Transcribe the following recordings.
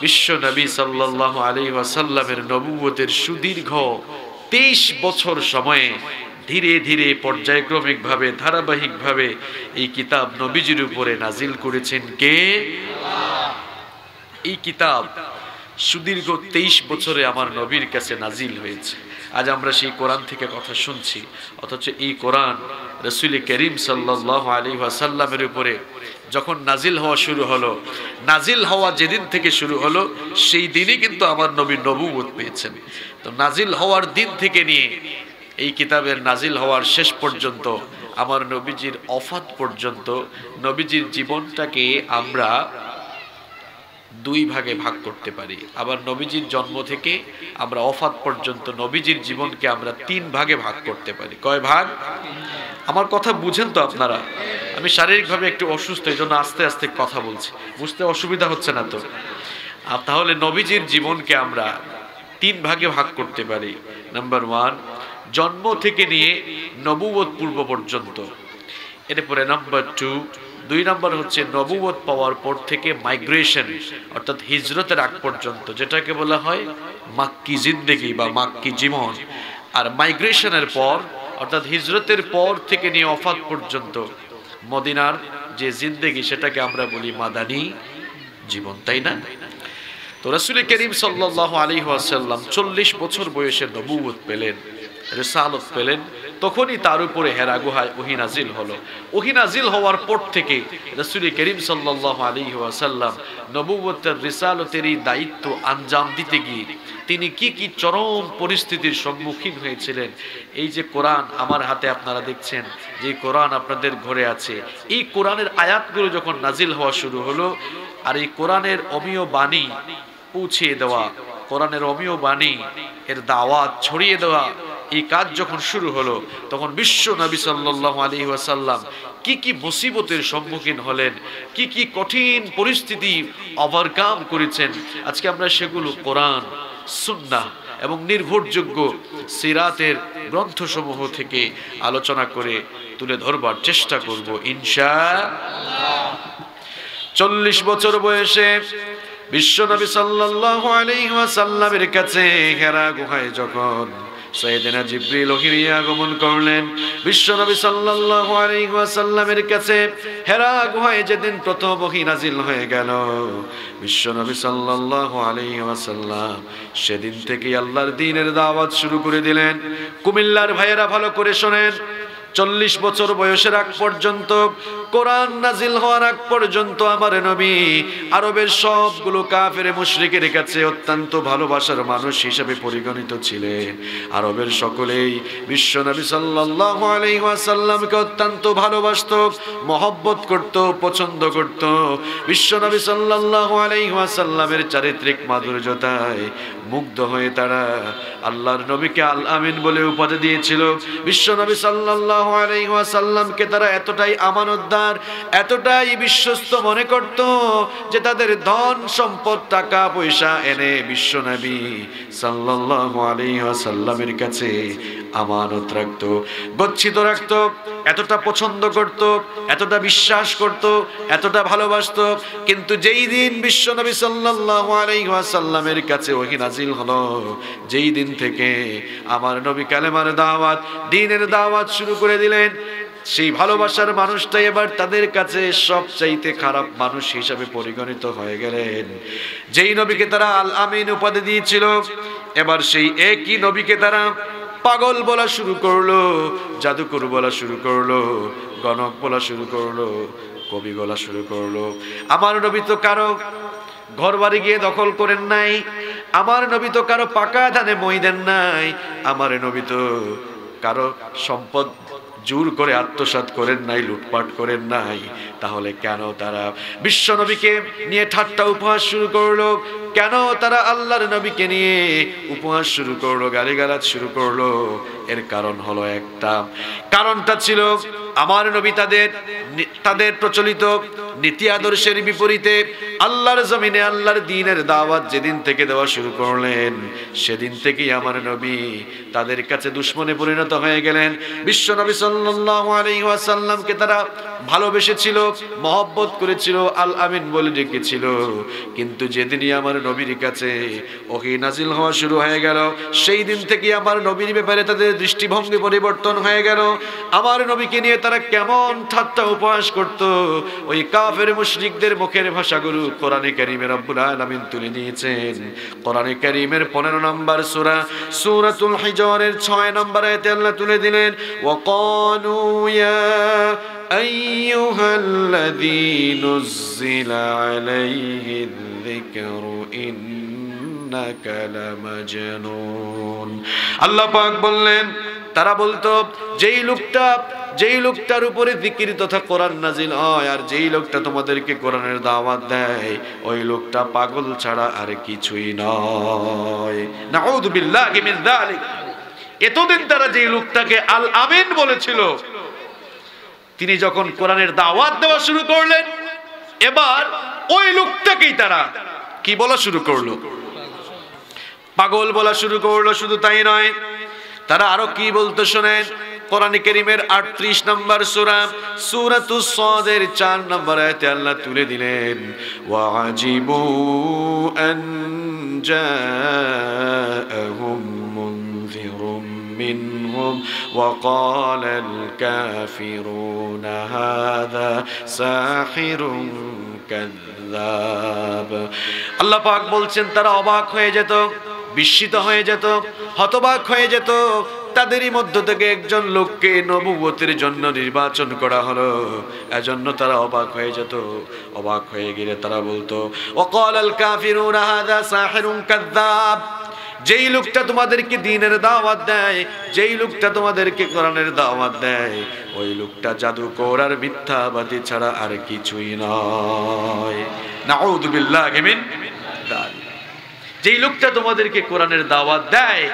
বিশ্ব নবী সাল্লাল্লাহু আলাইহি ওয়াসাল্লামের নবুয়তের সুদীর্ঘ 23 বছর সময়ে ধীরে ধীরে পর্যায়ক্রমিকভাবে ধারাবাহিকভাবে এই কিতাব নবীজির উপরে নাজিল করেছেন কে? এই কিতাব সুদীর্ঘ 23 বছরে আমার নবীর কাছে নাজিল হয়েছে। আজ আমরা সেই কোরআন থেকে কথা শুনছি, অথচ এই কোরআন রাসূল করিম সাল্লাল্লাহু আলাইহি ওয়াসাল্লামের উপরে যখন নাজিল হওয়া শুরু হলো, নাজিল হওয়া যেদিন থেকে শুরু হলো সেই দিনই কিন্তু আমার নবী নবুয়ত পেয়েছেন। তো নাজিল হওয়ার দিন থেকে নিয়ে এই কিতাবের নাজিল হওয়ার শেষ পর্যন্ত আমার নবীজির ওফাত পর্যন্ত নবীজির জীবনটাকে আমরা দুই ভাগে ভাগ করতে পারি। আবার নবীজির জন্ম থেকে আমরা ওফাত পর্যন্ত নবীজির জীবনকে আমরা 3 ভাগে ভাগ করতে পারি। কয় ভাগ? আমার কথা বুঝেন তো আপনারা? আমি শারীরিকভাবে একটু অসুস্থ, এই জন্য আস্তে আস্তে কথা বলছি, বুঝতে অসুবিধা হচ্ছে না তো? তাহলে নবীজির জীবনকে আমরা 3 ভাগে ভাগ করতে পারি। নাম্বার 1, জন্ম থেকে নিয়ে নবুয়ত পূর্ব পর্যন্ত। এরপরে নাম্বার 2 নম্বর হচ্ছে নবুয়ত পাওয়ার পর থেকে মাইগ্রেশন, অর্থাৎ হিজরতের আগ পর্যন্ত, যেটাকে বলা হয় মাক্কি জিন্দেগি বা মাক্কি জীবন। আর মাইগ্রেশনের পর অর্থাৎ হিজরতের পর থেকে নিয়ে ওফাত পর্যন্ত মদিনার যে জিন্দেগি, সেটাকে আমরা বলি মাদানী জীবন, তাই না? তো রাসূল করিম সাল্লাল্লাহু আলাইহি ওয়াসাল্লাম 40 বছর বয়সে নবুয়ত পেলেন, রিসালত পেলেন। তখনই তার উপরে হেরা গুহায় ওহী নাজিল হলো। ওহী নাজিল হওয়ার পর থেকে রাসূল করিম সাল্লাল্লাহু আলাইহি ওয়াসাল্লাম নবুয়তের রিসালতের এই দায়িত্ব আঞ্জাম দিতে গিয়ে তিনি কি কি চরম পরিস্থিতির সম্মুখীন হয়েছিলেন। এই যে কোরআন আমার হাতে আপনারা দেখছেন, যে কোরআন আপনাদের ঘরে আছে, এই কোরআনের আয়াতগুলো যখন নাজিল হওয়া শুরু হলো, আর এই কোরআনের অমীয় বাণী পৌঁছে দেওয়া, কোরআনের অমীয় বাণী এর দাওয়াত ছড়িয়ে দেওয়া, এই কাজ যখন শুরু হলো, তখন বিশ্ব নবী সাল্লাল্লাহু আলাইহি ওয়াসাল্লাম কি কি মুসিবতের সম্মুখীন হলেন, কি কি কঠিন পরিস্থিতি ওভারকাম করেছেন, আজকে আমরা সেগুলো কোরআন, সুন্নাহ এবং নির্ভরযোগ্য সিরাতের গ্রন্থসমূহ থেকে আলোচনা করে তুলে ধরবার চেষ্টা করব ইনশাআল্লাহ। 40 বছর বয়সে বিশ্ব নবী সাল্লাল্লাহু আলাইহি ওয়াসাল্লামের কাছে হেরা গুহায় যখন সাইয়েদনা জিবরিল ওহী আগমন করলেন, বিশ্ব নবী সাল্লাল্লাহু আলাইহি ওয়াসাল্লামের কাছে হেরা গুহায় যেদিন প্রথম ওহী নাজিল হয়ে গেল, বিশ্ব নবী সাল্লাল্লাহু আলাইহি ওয়াসাল্লাম সেদিন থেকে আল্লাহর দ্বীনের দাওয়াত শুরু করে দিলেন। কুমিল্লার ভাইয়েরা ভালো করে শোনেন, 40 বছর বয়সের আগ পর্যন্ত, কোরআন নাজিল হওয়ার আগ পর্যন্ত আমার নবী আরবের সবগুলো কাফের মুশরিকের কাছে অত্যন্ত ভালোবাসার মানুষ হিসেবে পরিগণিত ছিলেন। আরবের সকলেই বিশ্ব নবী সাল্লাল্লাহু আলাইহি ওয়াসাল্লামকে অত্যন্ত ভালোবাসত, মহব্বত করত, পছন্দ করত। বিশ্ব নবী সাল্লাল্লাহু আলাইহি ওয়াসাল্লামের চারিত্রিক মাধুর্যতায় মুগ্ধ হয়ে তারা আল্লাহর নবীকে আল আমিন বলে উপাধি দিয়েছিল। বিশ্ব নবী সাল্লাল্লাহু আলাইহি ওয়াসাল্লামকে তারা এতটাই আমানতদার, এতটাই বিশ্বস্ত মনে করত যে তাদের ধন সম্পদ, টাকা পয়সা এনে বিশ্ব নবী সাল্লাল্লাহু আলাইহি ওয়াসাল্লামের কাছে আমানত রাখত, গচ্ছিত রাখত। এতটা পছন্দ করত, এতটা বিশ্বাস করত, এতটা ভালোবাসত। কিন্তু যেই দিন বিশ্ব নবী সাল্লাল্লাহু আলাইহি ওয়াসাল্লামের কাছে ওহী নাজিল হলো, যেই দিন থেকে আমার নবী কালেমার দাওয়াত, দ্বীনের দাওয়াত শুরু করে দিলেন, সেই ভালোবাসার মানুষটাই এবার তাদের কাছে সবচাইতে খারাপ মানুষ হিসাবে পরিগণিত হয়ে গেলেন। যেই নবীকে তারা আল আমিন উপাধি দিয়েছিল, এবার সেই একই নবীকে তারা পাগল বলা শুরু করলো, জাদুকর বলা শুরু করলো, গণক বলা শুরু করলো, কবি বলা শুরু করলো। আমার নবী তো কারো ঘর বাড়ি গিয়ে দখল করেন নাই, আমার নবী তো কারো পাকা ধানে মই দেন নাই, আমার নবী তো কারো সম্পদ জোর করে আত্মসাৎ করেন নাই, লুটপাট করেন নাই। তাহলে কেন তারা বিশ্ব নবীকে নিয়ে ঠাট্টা উপহাস শুরু করলো? কেন তারা আল্লাহর নবীকে নিয়ে উপহাস শুরু করলো, গালিগালাজ শুরু করলো? এর কারণ হলো একটা, কারণটা ছিল আমার নবী তাদের প্রচলিত নীতি আদর্শের বিপরীতে আল্লাহর জমিনে আল্লাহর দ্বীনের দাওয়াত যেদিন থেকে দেওয়া শুরু করলেন, সেদিন থেকেই আমার নবী তাদের কাছে দুশমনে পরিণত হয়ে গেলেন। বিশ্ব নবী সাল্লাল্লাহু আলাইহি ওয়াসাল্লামকে তারা ভালোবেসেছিল, মহব্বত করেছিল, আল আমিন বলে ডেকেছিল। কিন্তু যেদিনই আমার নবীর কাছে ওহী নাজিল হওয়া শুরু হয়ে গেল, সেই দিন থেকে আমার নবীর ব্যাপারে তাদের দৃষ্টিভঙ্গি পরিবর্তন হয়ে গেল। আমার নবীকে নিয়ে তারা কেমন ঠাট্টা উপহাস করত। ওই কাফের মুশরিকদের মুখের ভাষাগুলো কোরআনে কারীমে রব্বুল আলামিন তুলে নিয়েছেন। কোরআনে কারীমের 15 নম্বর সূরা সূরাতুল হিজরের 6 নম্বর আয়াতে আল্লাহ তুলে দিলেন, ওয়াকালু ইয়া আইয়ুহাল্লাযী নুজ্জিলা আলাইহিল যিকরু ইন্নাকা লামাজনুন। আল্লাহ পাক বললেন, তারা বলতো যেই লোকটার উপরে জিকির তথা কোরআন নাজিল হয়, আর যেই লোকটা তোমাদেরকে কোরআনের দাওয়াত দেয়, ওই লোকটা পাগল ছাড়া আর কিছুই নয়। নাউযু বিল্লাহি মিন যালিক। এতদিন তারা যেই লোকটাকে আল আমিন বলেছিল, তিনি যখন কোরআনের দাওয়াত দেওয়া শুরু করলেন, এবার ওই লোকটাকেই তারা কি বলা শুরু করলো? পাগল বলা শুরু করলো। শুধু তাই নয়, তারা আরো কি বলতো শোনেন। কোরআন কারীমের 38 নম্বর সূরা সূরাতুস সাদের 4 নম্বর আয়াতে আল্লাহ তুলে দিলেন, ওয়াজিবু আন জাআহুম মুনযিরুম মিনহুম ওয়াকালাল কাফিরুনা হাযা সাহিরুন কাযযাব। আল্লাহ পাক বলছেন, তারা অবাক হয়ে যেত, বিস্মিত হয়ে যেত, হতবাক হয়ে যেত। তাদেরই মধ্য থেকে একজন লোককে নবুয়তের জন্য নির্বাচন করা হলো, এজন্য তারা অবাক হয়ে যেত। অবাক হয়ে গেলে তারা বলতো, ওয়াকালাল কাফিরুনা হাযা সাহিরুন কাযযাব। যেই লোকটা তোমাদেরকে দ্বীনের দাওয়াত দেয়, যেই লোকটা তোমাদেরকে কোরআনের দাওয়াত দেয়, ওই লোকটা জাদুকর আর মিথ্যাবাদী ছাড়া আর কিছুই নয়। নাউযু বিল্লাহি মিন যালিক। যেই লোকটা তোমাদেরকে কোরআনের দাওয়াত দেয়,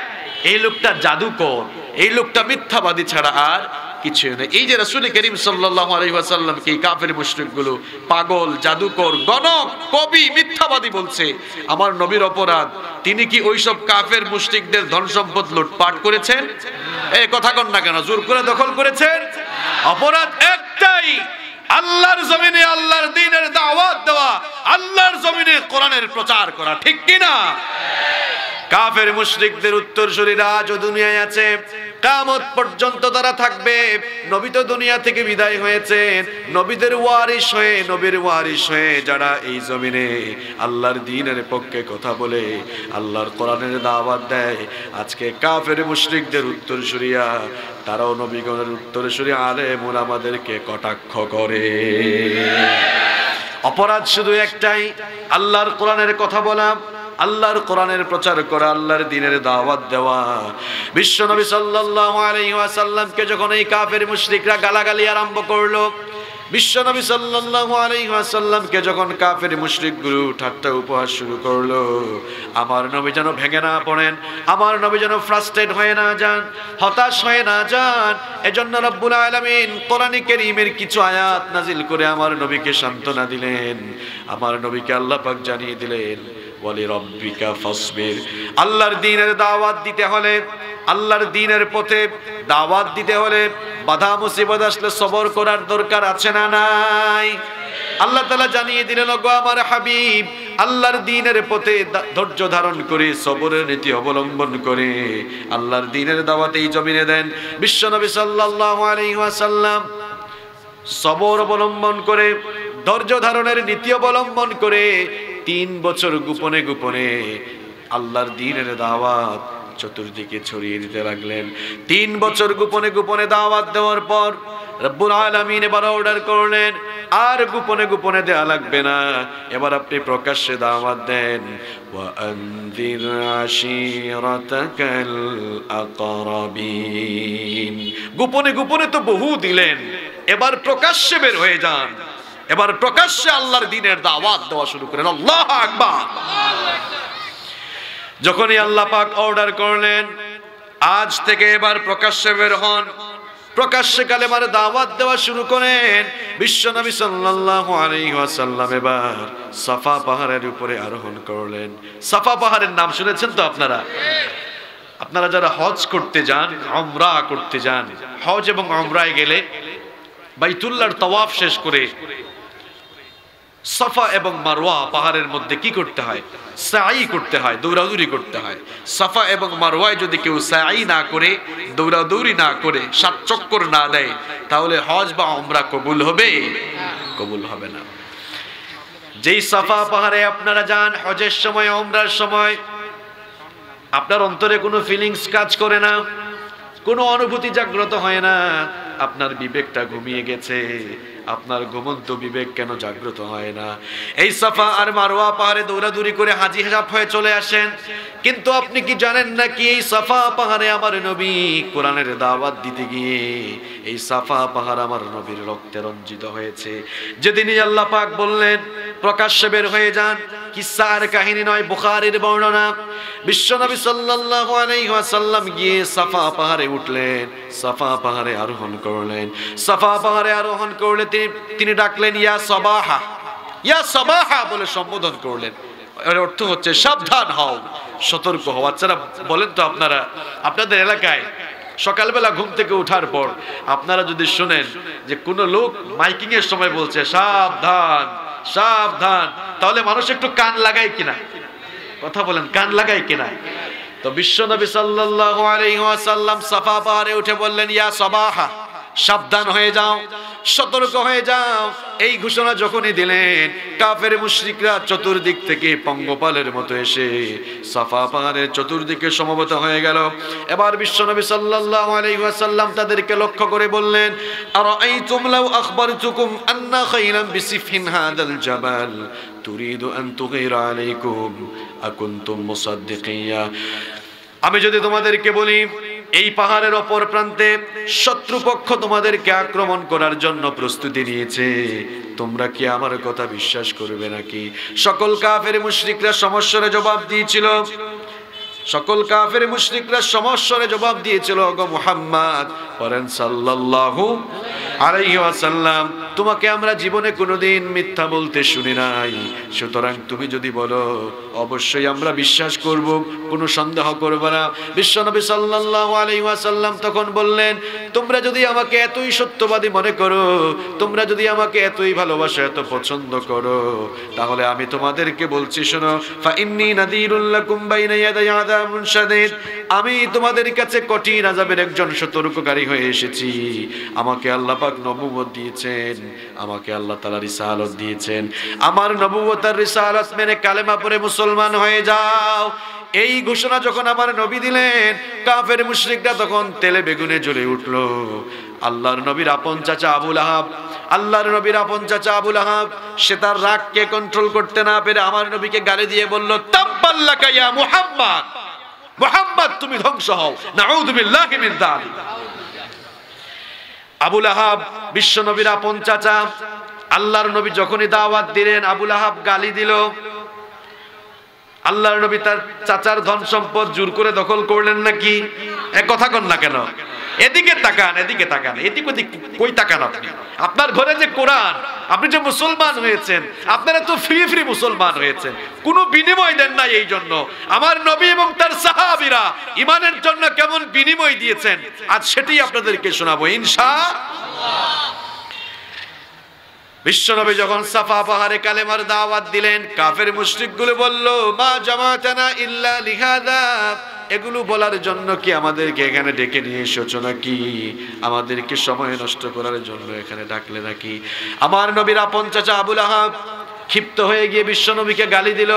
এই লোকটা জাদুকর, এই লোকটা মিথ্যাবাদী ছাড়া আর কিছুই নয়। এই যে রাসূল করিম সাল্লাল্লাহু আলাইহি ওয়াসাল্লামকে এই কাফের মুশরিকগুলো পাগল, জাদুকর, গণক, কবি, মিথ্যাবাদী বলছে, আমার নবীর অপরাধ, তিনি কি ওইসব কাফের মুশরিকদের ধন সম্পদ লুটপাট করেছেন? এই কথা কন না কেন? জোর করে দখল করেছেন? অপরাধ একটাই, আল্লাহর জমিনে আল্লাহর দ্বীনের দাওয়াত দেওয়া, আল্লাহর জমিনে কোরআনের প্রচার করা, ঠিক কি না? কাফের মুশরিকদের উত্তরসূরিরা আজও দুনিয়ায় আছে, কিয়ামত পর্যন্ত তারা থাকবে। নবী তো দুনিয়া থেকে বিদায় হয়েছেন, নবীদের ওয়ারিস হয়ে, নবীর ওয়ারিস হয়ে যারা এই জমিনে আল্লাহর দ্বীনের পক্ষে কথা বলে, আল্লাহর কোরআনের দাওয়াত দেয়, আজকে কাফের মুশরিকদের উত্তরসূরিরা, তারাও নবীগণের উত্তরসূরি আলেম ওলামাদেরকে কটাক্ষ করে। অপরাধ শুধু একটাই, আল্লাহর কোরআনের কথা বলা, আল্লাহর কোরআনের প্রচার করা, আল্লাহর দ্বীনের দাওয়াত দেওয়া। বিশ্ব নবী সাল্লাল্লাহু আলাইহি ওয়াসাল্লামকে যখন এই কাফের মুশরিকরা গালাগালি আরম্ভ করলো, বিশ্ব নবী সাল্লাল্লাহু আলাইহি ওয়াসাল্লামকে যখন কাফের মুশরিকগুলো ঠাট্টা উপহাস শুরু করলো, আমার নবী যেন ভেঙে না পড়েন, আমার নবী যেন ফ্রাস্ট্রেট হয়ে না যান, হতাশ হয়ে না যান, এজন্য রব্বুল আলামিন কোরআনে কারীমের কিছু আয়াত নাজিল করে আমার নবীকে সান্ত্বনা দিলেন। আমার নবীকে আল্লাহ পাক জানিয়ে দিলেন, ওয়ালি রাব্বিকা ফাসবির। আল্লাহর দ্বীনের দাওয়াত দিতে হলে, আল্লাহর দ্বীনের পথে দাওয়াত দিতে হলে বাধা মুসিবত আসলে সবর করার দরকার আছে না নাই? আল্লাহ তাআলা জানিয়ে দিলেন, ওগো আমার হাবিব, আল্লাহর দ্বীনের পথে ধৈর্য ধারণ করে, সবরের নীতি অবলম্বন করে আল্লাহর দ্বীনের দাওয়াত এই জমিনে দেন। বিশ্ব নবী সাল্লাল্লাহু আলাইহি ওয়াসাল্লাম সবর অবলম্বন করে, ধৈর্য ধারণের নীতি অবলম্বন করে 3 বছর গোপনে গোপনে আল্লাহর দ্বীনের দাওয়াত চতুর্দিকে ছড়িয়ে দিতে লাগলেন। 3 বছর গোপনে গোপনে দাওয়াত দেওয়ার পর রব্বুল আলামিন এবার অর্ডার করলেন, আর গোপনে গোপনে দেয়া লাগবে না, এবার আপনি প্রকাশ্যে দাওয়াত দেন। ওয়া আনযির আশীরাতাকাল আকরাবিন। গোপনে গোপনে তো বহু দিলেন, এবার প্রকাশ্যে বের হয়ে যান, এবার প্রকাশ্যে আল্লাহর দ্বীনের দাওয়াত দেওয়া শুরু করেন। আল্লাহু আকবার। যখনই আল্লাহ পাক অর্ডার করলেন, আজ থেকে এবার প্রকাশ্যে বের হন, প্রকাশ্যে কালেমার দাওয়াত দেওয়া শুরু করেন। বিশ্বনবী সাল্লাল্লাহু আলাইহি ওয়াসাল্লাম এবার সাফা পাহাড়ের উপরে আরোহণ করলেন। সাফা পাহাড়ের নাম শুনেছেন তো আপনারা? আপনারা যারা হজ করতে যান, উমরা করতে যান, হজ এবং উমরায় গেলে বাইতুল্লাহর তাওয়াফ শেষ করে সাফা এবং মারওয়া পাহাড়ের মধ্যে কি করতে হয়? সাই করতে হয়, দৌড়াদৌড়ি করতে হয়। সাফা এবং মারওয়ায় যদি কেউ সাই না করে, দৌড়াদৌড়ি না করে, 7 চক্কর না দেয়, তাহলে হজ বা উমরা কবুল হবে? কবুল হবে না। যেই সাফা পাহাড়ে আপনারা যান হজের সময়, উমরার সময়, আপনার অন্তরে কোনো ফিলিংস কাজ করে না, কোনো অনুভূতি জাগ্রত হয় না, আপনার বিবেকটা ঘুমিয়ে গেছে। আপনার ঘুমন্ত বিবেক কেন জাগ্রত হয় না? এই সাফা আর মারওয়া পাহাড়ে দৌড়াদৌড়ি করে হাজি সাফ হয়ে চলে আসেন, কিন্তু আপনি কি জানেন না কি এই সাফা পাহাড়ে আমার নবী কোরআনের দাওয়াত দিতে গিয়ে এই সাফা পাহাড় আমার নবীর রক্তে রঞ্জিত হয়েছে। যেদিনই আল্লাহ পাক বললেন প্রকাশ্যে বের হয়ে যান, কিসসা আর কাহিনী নয়, বুখারীর বর্ণনা। বিশ্বনবী সাল্লাল্লাহু আলাইহি ওয়াসাল্লাম গিয়ে সাফা পাহাড়ে উঠলেন, সাফা পাহাড়ে আরোহণ করলেন। সাফা পাহাড়ে আরোহণ করলে তিনি ডাকলেন ইয়া সাবাহা, ইয়া সাবাহা বলে সম্বোধন করলেন। এর অর্থ হচ্ছে সাবধান হও, সতর্ক হও। বাচ্চারা বলেন তো, আপনারা আপনাদের এলাকায় সকালবেলা ঘুম থেকে ওঠার পর আপনারা যদি শুনেন যে কোনো লোক মাইকিং এর সময় বলছে সাবধান সাবধান, তাহলে মানুষ একটু কান লাগায় কিনা? কথা বলেন, কান লাগায় কিনা? তো বিশ্বনবী সাল্লাল্লাহু আলাইহি ওয়াসাল্লাম সাফা পাহাড়ে উঠে বললেন ইয়া সাবাহা, সাবধান হয়ে যাও, সতর্ক হয়ে যাও। এই ঘোষণা যখনই দিলেন, কাফের মুশরিকরা চতুর্দিক থেকে পঙ্গপালের মতো এসে সাফা পাহাড়ের চতুর্দিকে সমবেত হয়ে গেল। এবার বিশ্বনবী সাল্লাল্লাহু আলাইহি ওয়াসাল্লাম তাদেরকে লক্ষ্য করে বললেন আরাআইতুম লাউ আখবারতুকুম আন্না খাইলাম বিসিফিন হাদাল জাবাল তুরিদু আন তুগীরা আলাইকুম আকুনতুম মুসাদ্দিকিয়া। আমি যদি তোমাদেরকে বলি এই পাহাড়ের অপর প্রান্তে শত্রুপক্ষ তোমাদেরকে আক্রমণ করার জন্য প্রস্তুতি নিয়েছে, তোমরা কি আমার কথা বিশ্বাস করবে নাকি? সকল কাফের মুশরিকরা সমস্বরে জবাব দিয়েছিল, সকল কাফের মুশরিকরা সমস্বরে জবাব দিয়েছিল, গো মুহাম্মদ পড়েন সাল্লাল্লাহু আলাইহি ওয়াসাল্লাম, তোমাকে আমরা জীবনে কোনোদিন মিথ্যা বলতে শুনি নাই, সুতরাং তুমি যদি বলো অবশ্যই আমরা বিশ্বাস করব, কোনো সন্দেহ করব না। বিশ্বনবী সাল্লাল্লাহু আলাইহি ওয়াসাল্লাম তখন বললেন তোমরা যদি আমাকে এতই সত্যবাদী মনে করো, তোমরা যদি আমাকে এতই ভালোবাসো, এত পছন্দ করো, তাহলে আমি তোমাদেরকে বলছি শোনো, ফা ইন্নী নাযীরুল লাকুম বাইনা ইয়াদাই আযাবুন শাদীদ, আমি তোমাদের কাছে কঠিন আযাবের একজন সতর্ককারী হয়ে এসেছি। আমাকে আল্লাহ পাক নবুয়ত দিয়েছেন, আমাকে আল্লাহ তাআলা রিসালাত দিয়েছেন, আমার নবুয়ত আর রিসালাত মেনে কালেমা পড়ে মুসলমান হয়ে যাও। এই ঘোষণা যখন আমার নবী দিলেন, কাফের মুশরিকরা তখন তেলে বেগুনে জ্বলে উঠল। আল্লাহর নবীর আপন চাচা আবু লাহাব, আল্লাহর নবীর আপন চাচা আবু লাহাব, সে তার রাগকে কন্ট্রোল করতে না পেরে আমার নবীকে গালি দিয়ে বলল তাব্বাল্লাকা ইয়া মুহাম্মদ, মুহাম্মদ তুমি ধ্বংস হও, নাউযু বিল্লাহি মিন যালিক। আবু লাহাব বিশ্ব নবীর আপন চাচা, আল্লাহর নবী যখনই দাওয়াত দিলেন আবু লাহাব গালি দিল। আল্লাহর নবী তার চাচার ধন সম্পদ জোর করে দখল করলেন নাকি? এক কথা কন না কেন? এদিকে তাকান, এদিকে তাকান, এদিক ওদিক কই তাকান আপনি? আপনার ঘরে যে কোরআন, আপনি যে মুসলমান হয়েছেন, আপনারা তো ফ্রি ফ্রি মুসলমান হয়েছেন, কোনো বিনিময় দেন না। এই জন্য আমার নবী এবং তার সাহাবীরা ইমানের জন্য কেমন বিনিময় দিয়েছেন আজ সেটাই আপনাদেরকে শোনাবো ইনশাআল্লাহ। বিশ্বনবী যখন সাফা পাহাড়ে কালেমার দাওয়াত দিলেন, কাফের মুশরিকগুলো বলল মা জামাতানা ইল্লা লিহাদা, এগুলো বলার জন্য কি আমাদেরকে এখানে ডেকে নিয়ে এসেছো নাকি? আমাদেরকে সময় নষ্ট করার জন্য এখানে ডাকলে নাকি? আমার নবীর আপন চাচা আবু লাহাব ক্ষিপ্ত হয়ে গিয়ে বিশ্বনবীকে গালি দিল।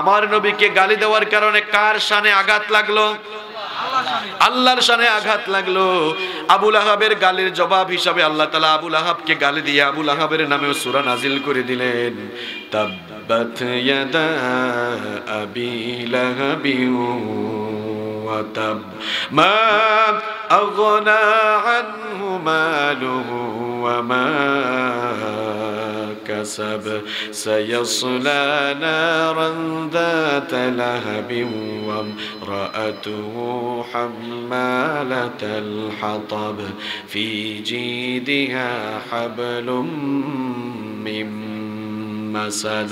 আমার নবীকে গালি দেওয়ার কারণে কার শানে আঘাত লাগলো? আল্লাহর শানে আঘাত লাগলো। আবু লাহাবের গালির জবাব হিসাবে আল্লাহ তাআলা আবু লাহাবকে গালি দিয়ে আবু লাহাবের নামে সূরা নাজিল করে দিলেন, তাব্বাত ইয়াদা আবি লাহাবিন ওয়া তাব মা আগনা আনহু মালুহু ওয়া মা كسب سيصلى نارا ذات لهب وامرأته حمالة الحطب في جيدها حبل من مسد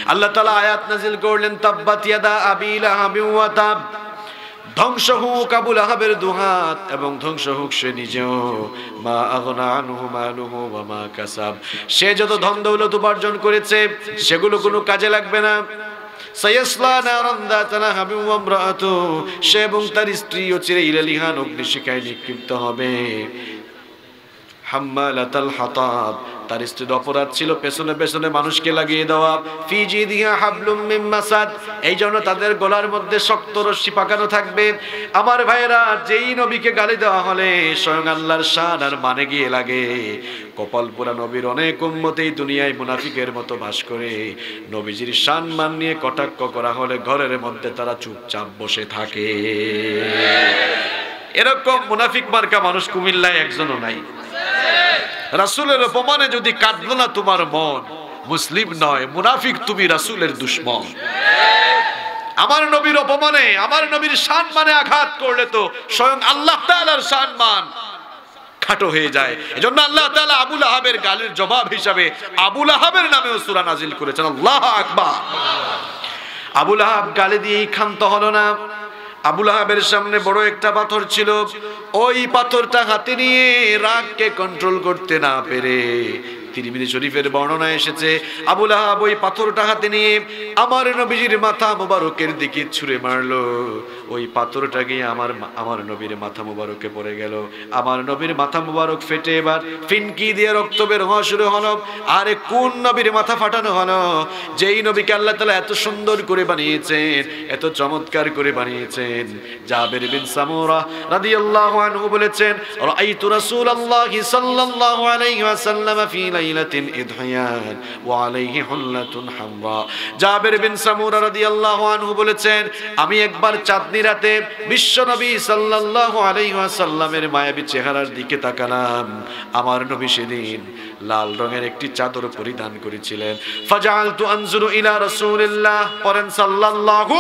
আল্লাহ তাআলা আয়াত নাযিল করলেন তাব্বাত ইয়াদা আবি লাহাব ওয়া তাব ধ্বংস হোক আবু লাহাবের দুহাত এবং ধ্বংস হোক সে নিজেও মা আগনা আনহু মালুহু ওয়া মা কাসাব সে যত ধন দৌলত উপার্জন করেছে সেগুলো কোনো কাজে লাগবে না সায়াসলা নারান যাতা লাহাব ওয়া ইমরাআতু সে এবং তার স্ত্রী চিরইলালিহান অগ্নিশিখায় নিক্ষিপ্ত হবে হাম্মালাতাল হাতাব তার স্ত্রীর অপরাধ ছিল পেছনে পেছনে মানুষকে লাগিয়ে দেওয়া ফি জিদিহা হাবলুম মিন মাসাদ এই জন্য তাদের গলার মধ্যে শক্ত রশি পাকানো থাকবে আমার ভাইরা যেই নবীকে গালি দেওয়া হলে স্বয়ং আল্লাহর শান আর মানে গিয়ে লাগে কপাল পোড়া নবীর অনেক উম্মত এই দুনিয়ায় মুনাফিকের মতো বাস করে নবীজির শান মান নিয়ে কটাক্ষ করা হলে ঘরের মধ্যে তারা চুপচাপ বসে থাকে এরকম মুনাফিক মার্কা মানুষ কুমিল্লায় একজনও নাই রাসূলের অপমানে যদি কাঁদলো না তোমার মন মুসলিম নয় মুনাফিক তুমি রাসূলের দুশমন আমার নবীর অপমানে আমার নবীর সম্মানে আঘাত করলে তো স্বয়ং আল্লাহ তাআলার সম্মান খাটো হয়ে যায় এজন্য আল্লাহ তাআলা আবু লাহাবের গালির জবাব হিসাবে আবু লাহাবের নামেও সূরা নাজিল করেছেন আল্লাহু আকবার আবু লাহাব গালি দিয়ে ক্ষান্ত হলো না আবু লাহাবের সামনে বড় একটা পাথর ছিল ওই পাথরটা হাতে নিয়ে রাগকে কন্ট্রোল করতে না পেরে তিরমিজি শরীফের বর্ণনা এসেছে আবু লাহাব ওই পাথরটা হাতে নিয়ে আমার নবীজির মাথা মোবারকের দিকে ছুঁড়ে মারলো ওই পাথরটা গিয়ে আমার নবীর মাথা মোবারকে পড়ে গেল আমার নবীর মাথা মোবারক ফেটে এবার ফিনকি দিয়ে রক্ত বের হওয়া শুরু হলো আরে কোন নবীর মাথা ফাটানো হলো যেই নবীকে আল্লাহ তাআলা এত সুন্দর করে বানিয়েছেন এত চমৎকার করে বানিয়েছেন জাবের বিন সামুরা রাদিয়াল্লাহু আনহু বলেছেন রাআইতু রাসূলুল্লাহি সাল্লাল্লাহু আলাইহি ওয়াসাল্লাম ফি লাইলাতিন ইদহিয়ান ওয়া আলাইহি হুল্লাতুন হামরা জাবের বিন সামুরা রাদিয়াল্লাহু আনহু বলেছেন আমি একবার চাঁদনি রাতে বিশ্বনবী সাল্লাল্লাহু আলাইহি ওয়াসাল্লামের মায়াবী চেহারার দিকে তাকালাম আমার নবী সেদিন লাল রঙের একটি চাদর পরিধান করেছিলেন ফাজআলতু আনজুরু ইলা রাসূলিল্লাহ পরেন সাল্লাল্লাহু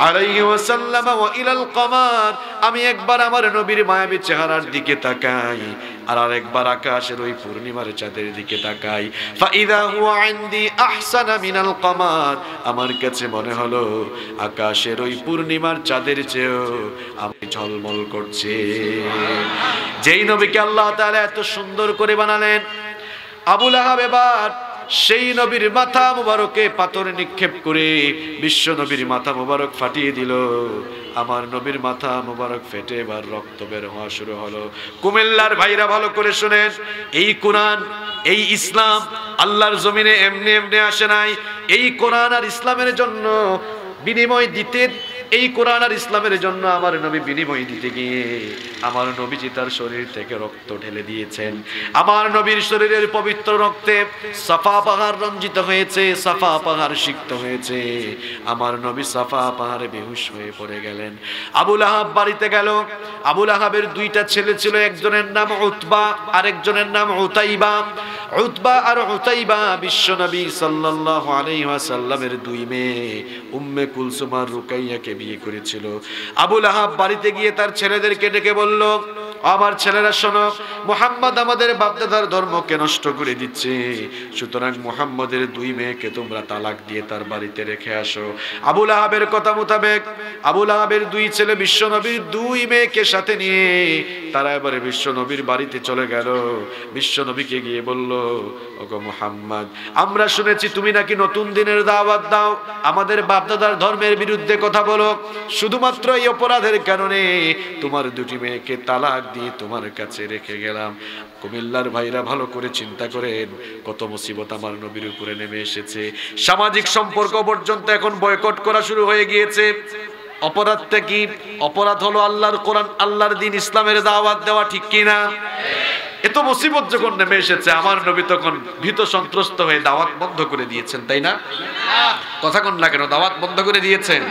আলাইহি ওয়াসাল্লাম ওয়া ইলাল কমার আমি একবার আমার নবীর মায়াবী চেহারার দিকে তাকাই আর আরেকবার আকাশের ওই পূর্ণিমার চাঁদের দিকে তাকাই ফাইদা হুয়া ইনদি আহসানা মিনাল কমার আমার কাছে মনে হলো আকাশের ওই পূর্ণিমার চাঁদের চেয়েও আমি ঝলমল করছে যেই নবীকে আল্লাহ তাআলা এত সুন্দর করে বানালেন আবু লাহাব এবার সেই নবীর মাথা মুবারকে পাথর নিক্ষেপ করে বিশ্ব নবীর মাথা মুবারক ফাটিয়ে দিল আমার নবীর মাথা মুবারক ফেটে এবার রক্ত বের হওয়া শুরু হলো কুমিল্লার ভাইরা ভালো করে শুনেন এই কোরআন এই ইসলাম আল্লাহর জমিনে এমনি এমনি আসে নাই এই কোরআন আর ইসলামের জন্য বিনিময় দিতে এই কোরআন আর ইসলামের জন্য আমার নবী বিনিময় দিতে গিয়ে আমার নবীজি তার শরীর থেকে রক্ত ঢেলে দিয়েছেন আমার নবীর শরীরের পবিত্র রক্তে সাফা পাহাড় রঞ্জিত হয়েছে সাফা পাহাড় সিক্ত হয়েছে আমার নবী সাফা পাহাড়ে বেহুশ হয়ে পড়ে গেলেন আবু লাহাব বাড়িতে গেল আবু লাহাবের দুইটা ছেলে ছিল একজনের নাম উতবা আরেকজনের নাম উতাইবা উতবা আর উতাইবা বিশ্বনবী সাল্লাল্লাহু আলাইহি ওয়াসাল্লামের দুই মেয়ে উম্মে কুলসুম আর রুকাইয়াকে বিয়ে করেছিল আবু লাহাব বাড়িতে গিয়ে তার ছেলেদেরকে ডেকে বলল আমার ছেলেরা শোনো মুহাম্মদ আমাদের বাপদাদার ধর্মকে নষ্ট করে দিচ্ছে সুতরাং মুহাম্মদের দুই মেয়েকে তোমরা তালাক দিয়ে তার বাড়িতে রেখে আসো আবু লাহাবের কথা মোতাবেক আবু লাহাবের দুই ছেলে বিশ্বনবীর দুই মেয়েকে সাথে নিয়ে তারা এবারে বিশ্বনবীর বাড়িতে চলে গেল বিশ্বনবীকে গিয়ে বলল ওগো মুহাম্মদ আমরা শুনেছি তুমি নাকি নতুন দিনের দাওয়াত দাও আমাদের বাপদাদার ধর্মের বিরুদ্ধে কথা বলো শুধুমাত্র এই অপরাধের কারণে তোমার দুটি মেয়েকে তালাক দিয়ে তোমার কাছে রেখে গেলাম কুমিল্লার ভাইরা ভালো করে চিন্তা করেন কত মুসিবত আমার নবীর উপরে নেমে এসেছে সামাজিক সম্পর্ক পর্যন্ত এখন বয়কট করা শুরু হয়ে গিয়েছে অপরাধটা কি অপরাধ হলো আল্লাহর কোরআন আল্লাহর দ্বীন ইসলামের দাওয়াত দেওয়া ঠিক কি না এত মুসিবত যখন নেমে এসেছে আমার নবী তখন ভীত সন্ত্রস্ত হয়ে দাওয়াত বন্ধ করে দিয়েছেন তাই না কথা কোন না কেন দাওয়াত বন্ধ করে দিয়েছেন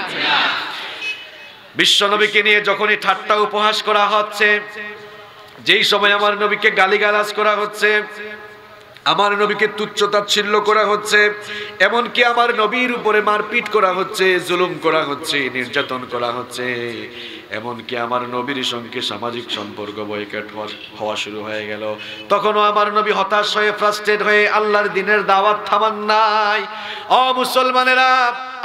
বিশ্ব নবীকে নিয়ে যখনই ঠাট্টা উপহাস করা হচ্ছে যেই সময় আমার নবীকে গালিগালাজ করা হচ্ছে আমার নবীকে তুচ্ছ-তাচ্ছিল্য করা হচ্ছে, এমনকি আমার নবীর উপরে মারপিট করা হচ্ছে, জুলুম করা হচ্ছে, নির্যাতন করা হচ্ছে, এমনকি আমার নবীর সঙ্গে সামাজিক সম্পর্ক বয়কট হওয়া শুরু হয়ে গেল। তখনও আমার নবী হতাশ হয়ে, ফ্রাস্ট্রেট হয়ে আল্লাহর দ্বীনের দাওয়াত থামান নাই। ও মুসলমানেরা,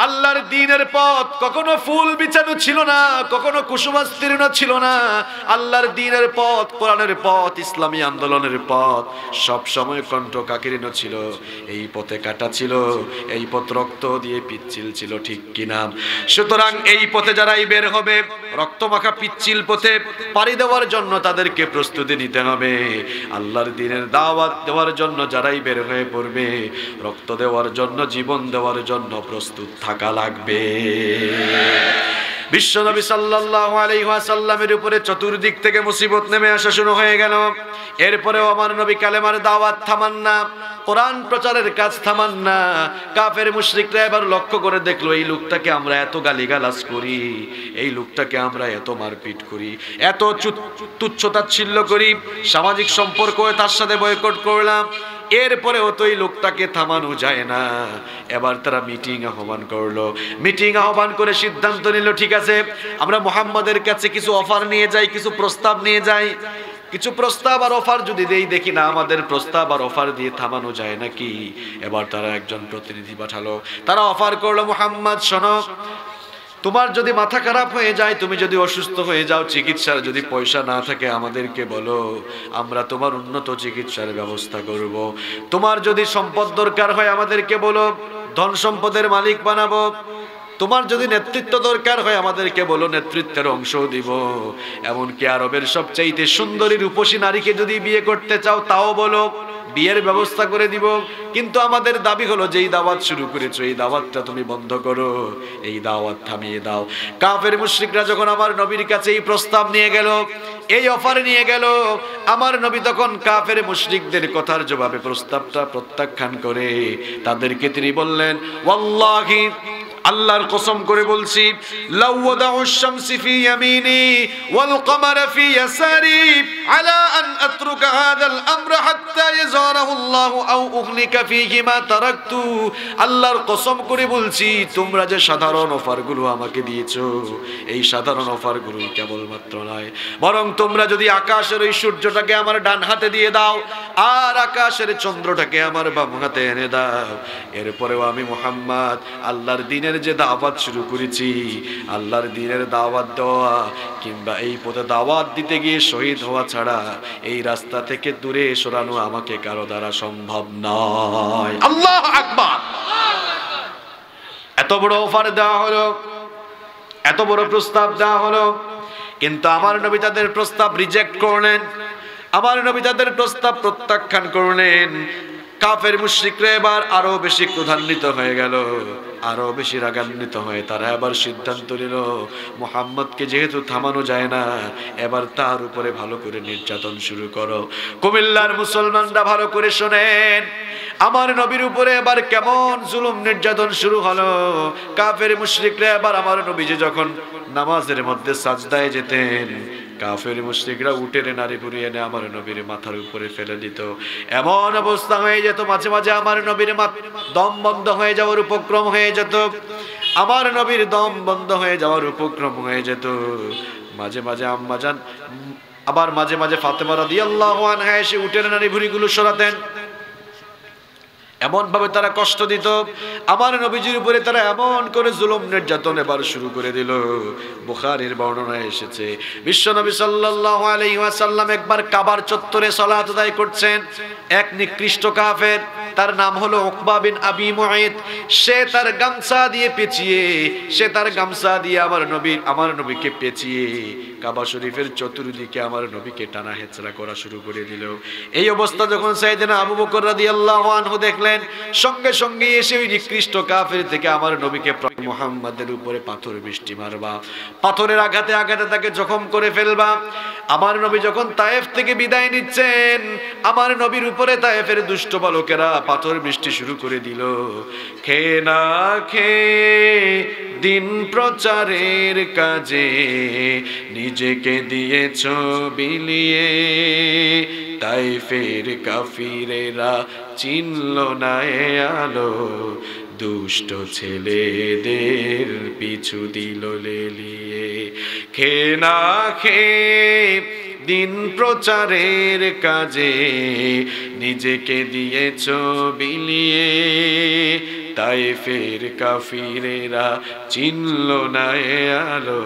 আল্লাহর দ্বীনের পথ কখনো ফুল বিছানো ছিল না, কখনো কুসুমাস্তীর্ণ ছিল না। আল্লাহর দ্বীনের পথ, কোরআনের পথ, ইসলামী আন্দোলনের পথ সব সময় কণ্ঠকাকীর্ণ ছিল। এই পথে কাটা ছিল, এই পথ রক্ত দিয়ে পিচ্ছিল ছিল, ঠিক কিনা? সুতরাং এই পথে যারাই বের হবে, রক্তমাখা পিচ্ছিল পথে পাড়ি দেওয়ার জন্য তাদেরকে প্রস্তুতি নিতে হবে। আল্লাহর দ্বীনের দাওয়াত দেওয়ার জন্য যারাই বের হয়ে পড়বে, রক্ত দেওয়ার জন্য, জীবন দেওয়ার জন্য প্রস্তুত থাকা লাগবে। বিশ্বনবী সাল্লাল্লাহু আলাইহি ওয়াসাল্লামের উপরে চতুর্দিক থেকে মুসিবত নেমে আসা শুরু হয়ে গেল। এরপরেও আমার নবী কালেমার দাওয়াত থামান না, কোরআন প্রচারের কাজ থামান না। কাফের মুশরিকরা এবার লক্ষ্য করে দেখলো, এই লোকটাকে আমরা এত গালিগালাজ করি, এই লোকটাকে আমরা এত মারপিট করি, এত তুচ্ছ-তাচ্ছিল্য করি, সামাজিক সম্পর্ক তার সাথে বয়কট করলাম, এরপরেও তো এই লোকটাকে থামানো যায় না। এবার তারা মিটিং আহ্বান করলো। মিটিং আহ্বান করে সিদ্ধান্ত নিল, ঠিক আছে, আমরা মুহাম্মাদের কাছে কিছু অফার নিয়ে যাই, কিছু প্রস্তাব নিয়ে যাই। কিছু প্রস্তাব আর অফার যদি দেই, দেখি না আমাদের প্রস্তাব আর অফার দিয়ে থামানো যায় নাকি। এবার তারা একজন প্রতিনিধি পাঠালো। তারা অফার করলো, মুহাম্মদ শোনো, তোমার যদি মাথা খারাপ হয়ে যায়, তুমি যদি অসুস্থ হয়ে যাও, চিকিৎসার যদি পয়সা না থাকে আমাদেরকে বলো, আমরা তোমার উন্নত চিকিৎসার ব্যবস্থা করব। তোমার যদি সম্পদ দরকার হয় আমাদেরকে বলো, ধন সম্পদের মালিক বানাবো। তোমার যদি নেতৃত্ব দরকার হয় আমাদেরকে বলো, নেতৃত্বের অংশ দিব। এমনকি আরবের সবচাইতে সুন্দরী রূপসী নারীকে যদি বিয়ে করতে চাও তাও বলো, বিয়ের ব্যবস্থা করে দিব। কিন্তু আমাদের দাবি হলো, যেই দাওয়াত শুরু করেছো এই দাওয়াতটা তুমি বন্ধ করো, এই দাওয়াত থামিয়ে দাও। কাফের মুশরিকরা যখন আমার নবীর কাছে এই প্রস্তাব নিয়ে গেল, এই অফার নিয়ে গেল, আমার নবী তখন কাফের মুশরিকদের কথার জবাবে প্রস্তাবটা প্রত্যাখ্যান করে তাদেরকে তিনি বললেন, ওয়াল্লাহি, আল্লাহর কসম করে বলছি, লাউ ওয়াদাউশ শামসি ফি ইয়ামিনি ওয়াল কমারা ফি ইয়াসারি আলা আন আতরুকা হাদাল আমরা হাত্তা ইয়াযরাহু আল্লাহু আও উগলিকা ফীহি মা তারাকতু। আল্লাহর কসম করে বলছি, তোমরা যে সাধারণ অফারগুলো আমাকে দিয়েছো, এই সাধারণ অফারগুলোই কেবলমাত্র নয়, বরং তোমরা যদি আকাশের ওই সূর্যটাকে আমার ডান হাতে দিয়ে দাও আর আকাশের চন্দ্রটাকে আমার বাম হাতে এনে দাও, এরপরেও আমি মুহাম্মদ আল্লাহর দ্বীনের যে দাওয়াত শুরু করেছি, আল্লাহর দ্বীনের দাওয়াত দেওয়া কিংবা এই পথে দাওয়াত দিতে গিয়ে শহীদ হওয়া ছাড়া এই রাস্তা থেকে দূরে সরানো আমাকে কারো দ্বারা সম্ভব নয়। আল্লাহু আকবার। এত বড় অফার দেওয়া হলো, এত বড় প্রস্তাব দেওয়া হলো, কিন্তু আমার নবী তাদের প্রস্তাব রিজেক্ট করলেন, আমার নবী তাদের প্রস্তাব প্রত্যাখ্যান করলেন। কাফের মুশরিকরা এবার আরো বেশি ক্রোধান্বিত হয়ে গেল, আরো বেশি রাগান্বিত হয়ে তারা এবার সিদ্ধান্ত নিল, মুহাম্মদকে যেহেতু থামানো যায় না, এবার তার উপরে ভালো করে নির্যাতন শুরু করো। কুমিল্লার মুসলমানরা ভালো করে শোনেন, আমার নবীর উপরে এবার কেমন জুলুম নির্যাতন শুরু হলো। কাফের মুশরিকরা এবার আমার নবী যে যখন নামাজের মধ্যে সাজদায় যেতেন, কাফের মুশরিকরা উঠে নারী পুড়িয়ে এনে আমার নবীর মাথার উপরে ফেলে দিত। এমন অবস্থা হয়ে যেত, মাঝে মাঝে আমার নবীর দম বন্ধ হয়ে যাওয়ার উপক্রম হয়ে যেত, আমার নবীর দম বন্ধ হয়ে যাওয়ার উপক্রম হয়ে যেত। মাঝে মাঝে আম্মা জান, আবার মাঝে মাঝে ফাতেমা রাদিয়াল্লাহু আনহা এসে উঠে নারী ভুঁড়িগুলো সরাতেন। এমন ভাবে তারা কষ্ট দিত, আমার নবীজির উপরে তারা এমন করে জুলুম নির্যাতন এবার শুরু করে দিল। বুখারীর বর্ণনায় এসেছে, বিশ্বনবী সাল্লাল্লাহু আলাইহি ওয়াসাল্লাম একবার কাবার চত্বরে সালাত আদায় করছেন। এক নিকৃষ্ট কাফের, তার নাম হলো উকবা বিন আবি মুঈত, সে তার গামছা দিয়ে পেঁচিয়ে, সে তার গামছা দিয়ে আমার নবীকে পেঁচিয়ে কাবা শরীফের চতুর্দিকে আমার নবীকে টানা হেচড়া করা শুরু করে দিল। এই অবস্থা যখন সাইয়েদনা আবু বকর রাদিয়াল্লাহু আনহু দেখলেন, সঙ্গে সঙ্গে এসে ওই নিকৃষ্ট কাফের থেকে আমার নবীকে মুহাম্মাদের উপরে পাথর বৃষ্টি মারবা, পাথরের আঘাতে আঘাতে তাকে জখম করে ফেলবা। আমার নবী যখন তায়েফ থেকে বিদায় নিচ্ছেন, আমার নবীর উপরে তায়েফের দুষ্ট বালকেরা পাথর বৃষ্টি শুরু করে দিল। খেয়ে না খেয়ে দিন প্রচারের কাজে নিজেকে দিয়েছ বিলিয়ে, তাইফের কাফিরেরা চিনল না এ আলো, দুষ্ট ছেলেদের পিছু দিল লেলিয়ে। খেয়ে না খেয়ে দিন প্রচারের কাজে নিজেকে দিয়েছ বিলিয়ে, তাইফের কাফিরেরা চিনল না এ আলো,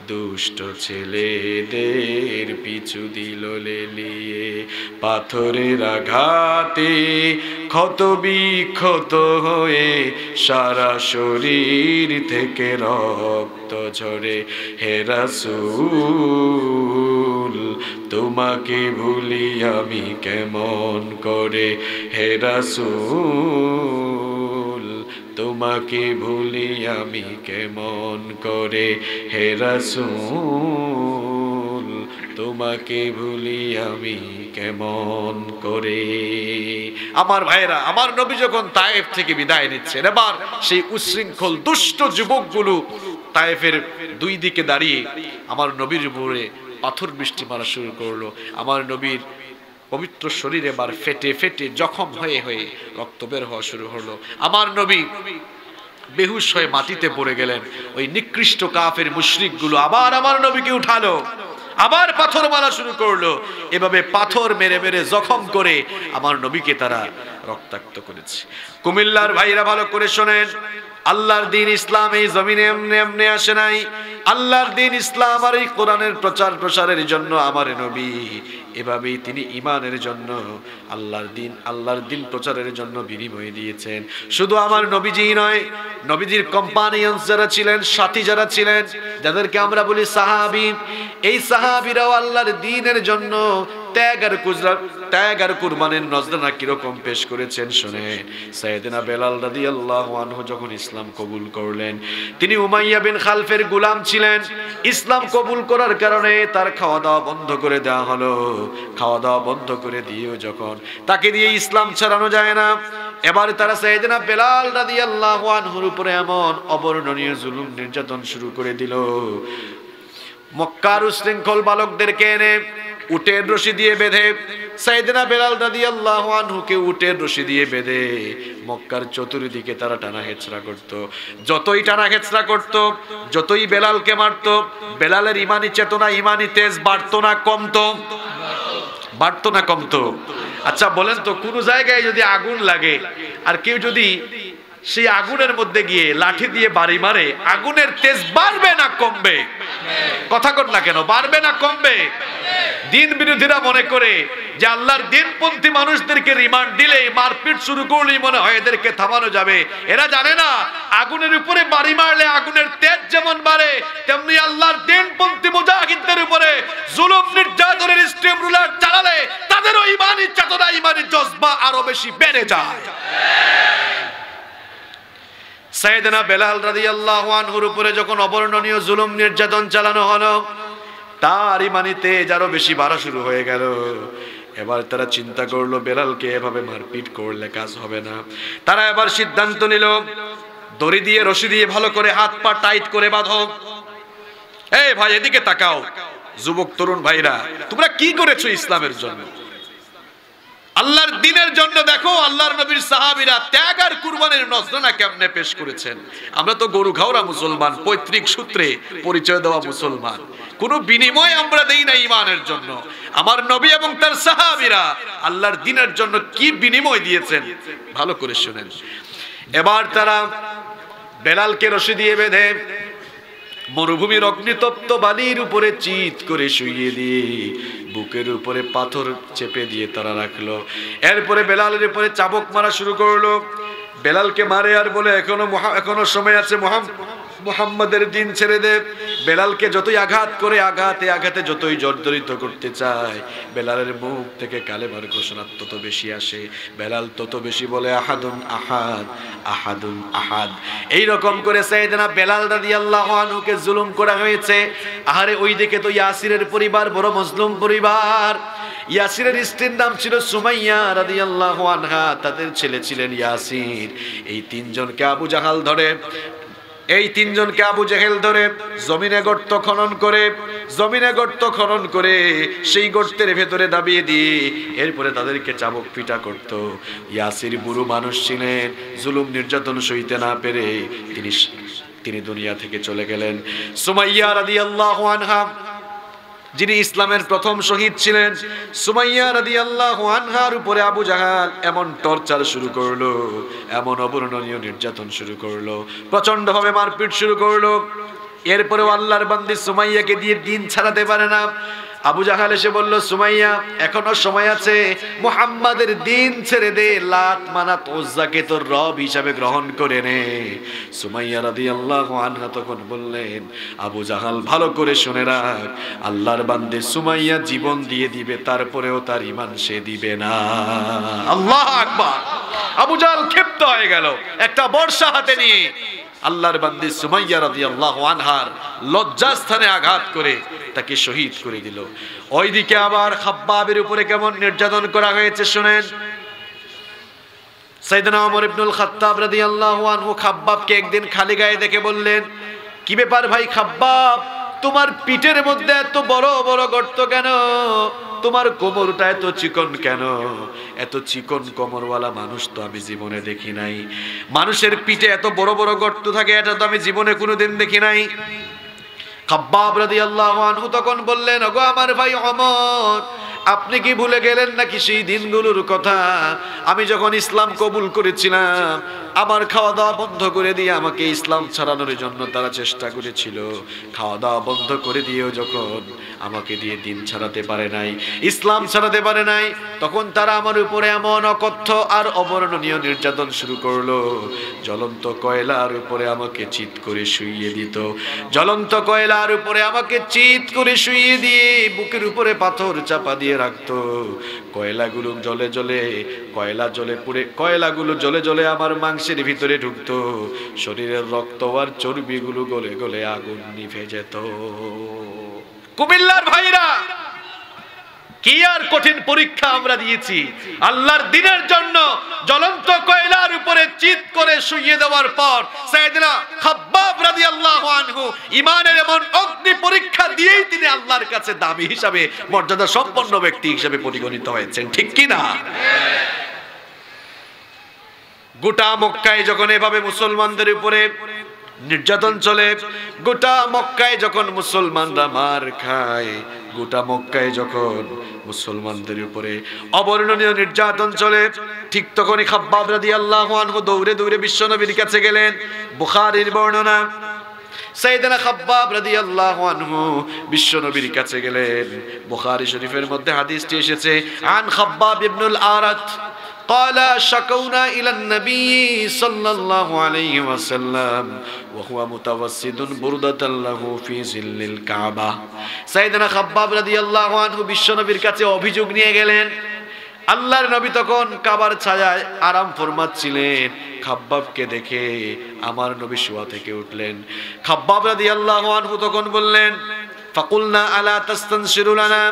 দুষ্ট ছেলেদের পিছু দিল লেলিয়ে। পাথরের আঘাতে ক্ষত বিক্ষত হয়ে সারা শরীর থেকে রক্ত ঝরে, হে রাসূল তোমাকে ভুলি আমি কেমন করে, হে রাসূল তোমাকে ভুলি আমি কেমন করে, হে রাসূল তোমাকে ভুলি আমি কেমন করে। আমার ভাইরা, আমার নবী যখন তায়েফ থেকে বিদায় নিচ্ছেন, এবার সেই উচ্ছৃঙ্খল দুষ্ট যুবকগুলো তায়েফের দুই দিকে দাঁড়িয়ে আমার নবীর উপরে পাথর বৃষ্টি মারা শুরু করলো। আমার নবীর পবিত্র শরীর এবার ফেটে ফেটে জখম হয়ে হয়ে রক্ত বের হওয়া শুরু হলো। আমার নবী বেহুশ হয়ে মাটিতে পড়ে গেলেন। ওই নিকৃষ্ট কাফের মুশরিকগুলো আবার আমার নবীকে উঠালো, আবার পাথর মারা শুরু করলো। এভাবে পাথর মেরে মেরে জখম করে আমার নবীকে তারা রক্তাক্ত করেছে। কুমিল্লার ভাইরা ভালো করে শোনেন, আল্লাহর দ্বীন ইসলাম এই জমিনে এমনি এমনি আসে নাই। আল্লাহর দ্বীন ইসলাম আর এই কোরআনের প্রচার প্রসারের জন্য আমার নবী এভাবেই তিনি ঈমানের জন্য আল্লাহর দ্বীন প্রচারের জন্য বিনিময় দিয়েছেন। শুধু আমার নবীজিই নয়, নবীজির কম্পানিয়ন্স যারা ছিলেন, সাথী যারা ছিলেন, যাদেরকে আমরা বলি সাহাবী, এই সাহাবীরাও আল্লাহর দ্বীনের জন্য ত্যাগ আর কুরবানির নজরানা কিরকম পেশ করেছেন শুনেন। সাইয়েদনা বেলাল রাদিয়াল্লাহু আনহু যখন ইসলাম কবুল করলেন, তিনি উমাইয়া বিন খালফের গোলাম ছিলেন। ইসলাম কবুল করার কারণে তার খাওয়া দাওয়া বন্ধ করে দেওয়া হলো। খাওয়া দাওয়া বন্ধ করে দিয়েও যখন তাকে দিয়ে ইসলাম ছাড়ানো যায় না, এবার তারা সাইয়েদনা বেলাল রাদিয়াল্লাহু আনহুর উপরে এমন অবর্ণনীয় জুলুম নির্যাতন শুরু করে দিল। মক্কার উশৃঙ্খল বালকদেরকে এনে উটের রশি দিয়ে বেঁধে সাইয়েদনা বেলাল রাদিয়াল্লাহু আনহুকে উটের রশি দিয়ে বেঁধে মক্কার চতুর্দিকে তারা টানা হেচড়া করত। যতই টানা হেচড়া করত, যতই বেলালকে মারত, বেলালের ইমানি চেতনা, ইমানি তেজ বাড়তো না কমতো? বাড়তো না কমতো? আচ্ছা বলেন তো, কোন জায়গায় যদি আগুন লাগে আর কেউ যদি সেই আগুনের মধ্যে গিয়ে লাঠি দিয়ে বাড়ি মারে, আগুনের তেজ বাড়বে না কমবে? কথা কর না কেন, বাড়বে না কমবে? দিন বিরোধীরা মনে করে যে আল্লাহর দিনপন্থী মানুষদেরকে রিমান্ড দিলেই, মারপিট শুরু করলেই মনে হয় এদেরকে থামানো যাবে। এরা জানে না আগুনের উপরে বাড়ি মারলে আগুনের তেজ যেমন বাড়ে, তেমনি আল্লাহর দিনপন্থী মুজাহিদদের উপরে জুলুম নির্যাতনের স্টিম রুলার চালালে তাদেরও ইমানি চেতনা, ইমানি জজবা আরো বেশি বেড়ে যায়। সাইয়েদনা বেলাল রাদিয়াল্লাহু আনহুর উপরে যখন অবর্ণনীয় জুলুম নির্যাতন চালানো হলো, তার ইমানি তেজ আরো বেশি বাড়া শুরু হয়ে গেল। এবার তারা চিন্তা করলো বেলালকে এভাবে মারপিট করলে কাজ হবে না। তারা এবার সিদ্ধান্ত নিল, দড়ি দিয়ে রশি দিয়ে ভালো করে হাত পা টাইট করে বাঁধো। এই ভাই এদিকে তাকাও, যুবক তরুণ ভাইরা, তোমরা কি করেছো ইসলামের জন্য, আল্লাহর দ্বীনের জন্য? দেখো আল্লাহর নবীর সাহাবীরা ত্যাগ আর কুরবানির নজরানা কেমনে পেশ করেছেন। আমরা তো গরু খাওয়া মুসলমান, পৈতৃক সূত্রে পরিচয় দেওয়া মুসলমান, কোনো বিনিময় আমরা দেই না ঈমানের জন্য। আমার নবী এবং তার সাহাবীরা আল্লাহর দ্বীনের জন্য কি বিনিময় দিয়েছেন ভালো করে শুনেন। এবার তারা বেলালকে রশি দিয়ে বেঁধে মরুভূমির অগ্নিতপ্ত বালির উপরে চিৎ করে শুইয়ে দিয়ে বুকের উপরে পাথর চেপে দিয়ে তারা রাখলো। এরপরে বেলালের উপরে চাবুক মারা শুরু করলো। বেলালকে মারে আর বলে এখনো সময় আছে, মুহাম্মাদের দিন ছেড়ে দে। বেলালকে যতই আঘাত করে আঘাতে আঘাতে যতই জর্জরিত করতে চায়, বেলালের মুখ থেকে কালেমার ঘোষণা তত বেশি আসে। বেলাল তত বেশি বলে আহাদুন আহাদ, আহাদুন আহাদ। এই রকম করে সাইয়েদনা বেলাল রাদিয়াল্লাহু আনহুকে জুলুম করা হয়েছে। আহারে ওই দিকে তো ইয়াসিরের পরিবার বড় মজলুম পরিবার। ইয়াসিরের স্ত্রীর নাম ছিল সুমাইয়া রাদিয়াল্লাহু আনহা, তাদের ছেলে ছিলেন ইয়াসির। এই তিনজনকে আবু জাহাল ধরে, এই তিনজনকে আবু জেহেল ধরে জমিনে গর্ত খনন করে সেই গর্তের ভেতরে দাবিয়ে দিয়ে এরপরে তাদেরকে চাবুক পিটা করত। ইয়াসির বুড়ো মানুষ ছিলেন, জুলুম নির্যাতন সইতে না পেরে তিনি দুনিয়া থেকে চলে গেলেন। সুমাইয়া রাদিয়াল্লাহু আনহা, যিনি ইসলামের প্রথম শহীদ ছিলেন, সুমাইয়া রাদিয়াল্লাহু আনহার উপরে আবু জাহাল এমন টর্চার শুরু করলো, এমন অবর্ণনীয় নির্যাতন শুরু করলো, প্রচন্ড ভাবে মারপিট শুরু করলো। এরপরেও আল্লাহর বান্দি সুমাইয়াকে দিয়ে দিন ছাড়াতে পারে না। আবু জাহাল এসে বলল, সুমাইয়া এখনো সময় আছে, মুহাম্মাদের দিন ছেড়ে দে, লাত মানাত উজ্জাকে তোর রব হিসাবে গ্রহণ করে নে। সুমাইয়া রাদিয়াল্লাহু আনহা তখন বললেন, আবু জাহাল ভালো করে শুনে রাখ, আল্লাহর বান্দে সুমাইয়া জীবন দিয়ে দিবে, তারপরেও তার ঈমান সে দিবে না। আল্লাহু আকবার। আবু জাহাল ক্ষিপ্ত হয়ে গেল, একটা বর্শা হাতে নিয়ে আল্লাহর বান্দি সুমাইয়া রাদিয়াল্লাহু আনহার লজ্জাস্থানে আঘাত করে তাকে শহীদ করে দিল। ওইদিকে আবার খাব্বাবের উপরে কেমন নির্যাতন করা হয়েছে শুনেন। সাইয়েদনা ওমর ইবনুল খাত্তাব রাদিয়াল্লাহু আনহু খাব্বাবকে একদিন খালি গায়ে দেখে বললেন, কি ব্যাপার ভাই খাব্বাব, তোমার পিঠের মধ্যে এত বড় বড় গর্ত কেন? তোমার কোমরটা এত চিকন কেন? এত চিকন কোমরওয়ালা মানুষ তো আমি জীবনে দেখি নাই। মানুষের পিঠে এত বড় বড় গর্ত থাকে, এটা তো আমি জীবনে কোনোদিন দেখি নাই। খাব্বাব রাদিয়াল্লাহু আনহু তখন বললেন, ওগো আমার ভাই ওমর, আপনি কি ভুলে গেলেন নাকি সেই দিনগুলোর কথা? আমি যখন ইসলাম কবুল করেছিলাম, আমার খাওয়া দাওয়া বন্ধ করে দিয়ে আমাকে ইসলাম ছাড়ানোর জন্য তারা চেষ্টা করেছিল। খাওয়া দাওয়া বন্ধ করে দিয়েও যখন আমাকে দিয়ে দিন ছাড়াতে পারে নাই, ইসলাম ছাড়াতে পারে নাই, তখন তারা আমার উপরে এমন অকথ্য আর অবর্ণনীয় নির্যাতন শুরু করলো। জ্বলন্ত কয়লার উপরে আমাকে চিৎ করে শুইয়ে দিত, জ্বলন্ত কয়লার উপরে আমাকে চিৎ করে শুইয়ে দিয়ে বুকের উপরে পাথর চাপা দিয়ে রাখতো। কয়লাগুলো জ্বলে জ্বলে, কয়লা জ্বলে পুড়ে, কয়লাগুলো জ্বলে জ্বলে আমার মাংসের ভিতরে ঢুকতো, শরীরের রক্ত আর চর্বিগুলো গলে গলে আগুন নিভে যেত। কুমিল্লার ভাইরা, কি আর কঠিন পরীক্ষা আমরা দিয়েছি আল্লাহর দ্বীনের জন্য। জ্বলন্ত কয়লার উপরে চিৎ করে শুইয়ে দেওয়ার পর সাইয়েদনা খাব্বাব রাদিয়াল্লাহু আনহু ঈমানের এমন অগ্নি পরীক্ষা দিয়েই তিনি আল্লাহর কাছে দামি হিসাবে, মর্যাদা সম্পন্ন ব্যক্তি হিসাবে পরিগণিত হয়েছেন, ঠিক কি না? গোটা মক্কায় যখন এভাবে মুসলমানদের উপরে নির্যাতন চলে, গোটা মক্কায় যখন মুসলমানরা মার খায়, গোটা মক্কায় যখন মুসলমানদের উপরে অবর্ণনীয় নির্যাতন চলে, ঠিক তখনই খাব্বাব রাদিয়াল্লাহু আনহু দৌড়ে দৌড়ে বিশ্বনবীর কাছে গেলেন। বুখারীর বর্ণনা, সাইয়েদনা খাব্বাব রাদিয়াল্লাহু আনহু বিশ্বনবীর কাছে গেলেন। বুখারী শরীফের মধ্যে হাদিসটি এসেছে, আন খাব্বাব ইবনুল আরাত قال شكونا إلى النبي صلى الله عليه وسلم وهو متوسد بردة له في ظل الكعبة। সাইয়েদনা খাব্বাব রাদিয়াল্লাহু আনহু বিশ্বনবীর কাছে অভিযোগ নিয়ে গেলেন। আল্লাহর নবী তখন কাবার ছায়ায় আরাম ফরমাচ্ছিলেন। খাব্বাবকে দেখে আমার নবী শোয়া থেকে উঠলেন। খাব্বাব রাদিয়াল্লাহু আনহু তখন বললেন, ফাকুলনা আলা তাস্তানশিরু লানা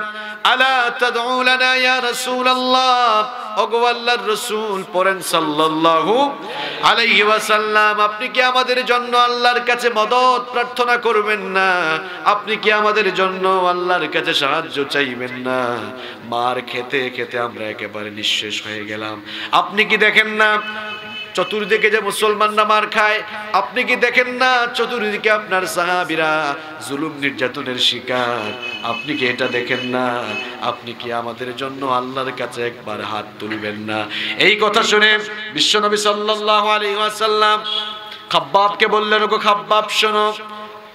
আলা তাদউ লানা ইয়া রাসূলুল্লাহ, ওগো আল্লাহর রাসূল পড়েন সাল্লাল্লাহু আলাইহি ওয়াসাল্লাম, আপনি কি আমাদের জন্য আল্লাহর কাছে মদদ প্রার্থনা করবেন না? আপনি কি আমাদের জন্য আল্লাহর কাছে সাহায্য চাইবেন না? মার খেতে খেতে আমরা একেবারে নিঃশেষ হয়ে গেলাম। আপনি কি দেখেন না চতুর্দিকে যে মুসলমানরা মার খায়? আপনি কি দেখেন না চতুর্দিকে আপনার সাহাবীরা জুলুম নির্যাতনের শিকার? আপনি কি এটা দেখেন না? আপনি কি আমাদের জন্য আল্লাহর কাছে একবার হাত তুলবেন না? এই কথা শুনে বিশ্বনবী সাল্লাল্লাহু আলাইহি ওয়াসাল্লাম খাব্বাবকে বললেন, ওগো খাব্বাব শোনো,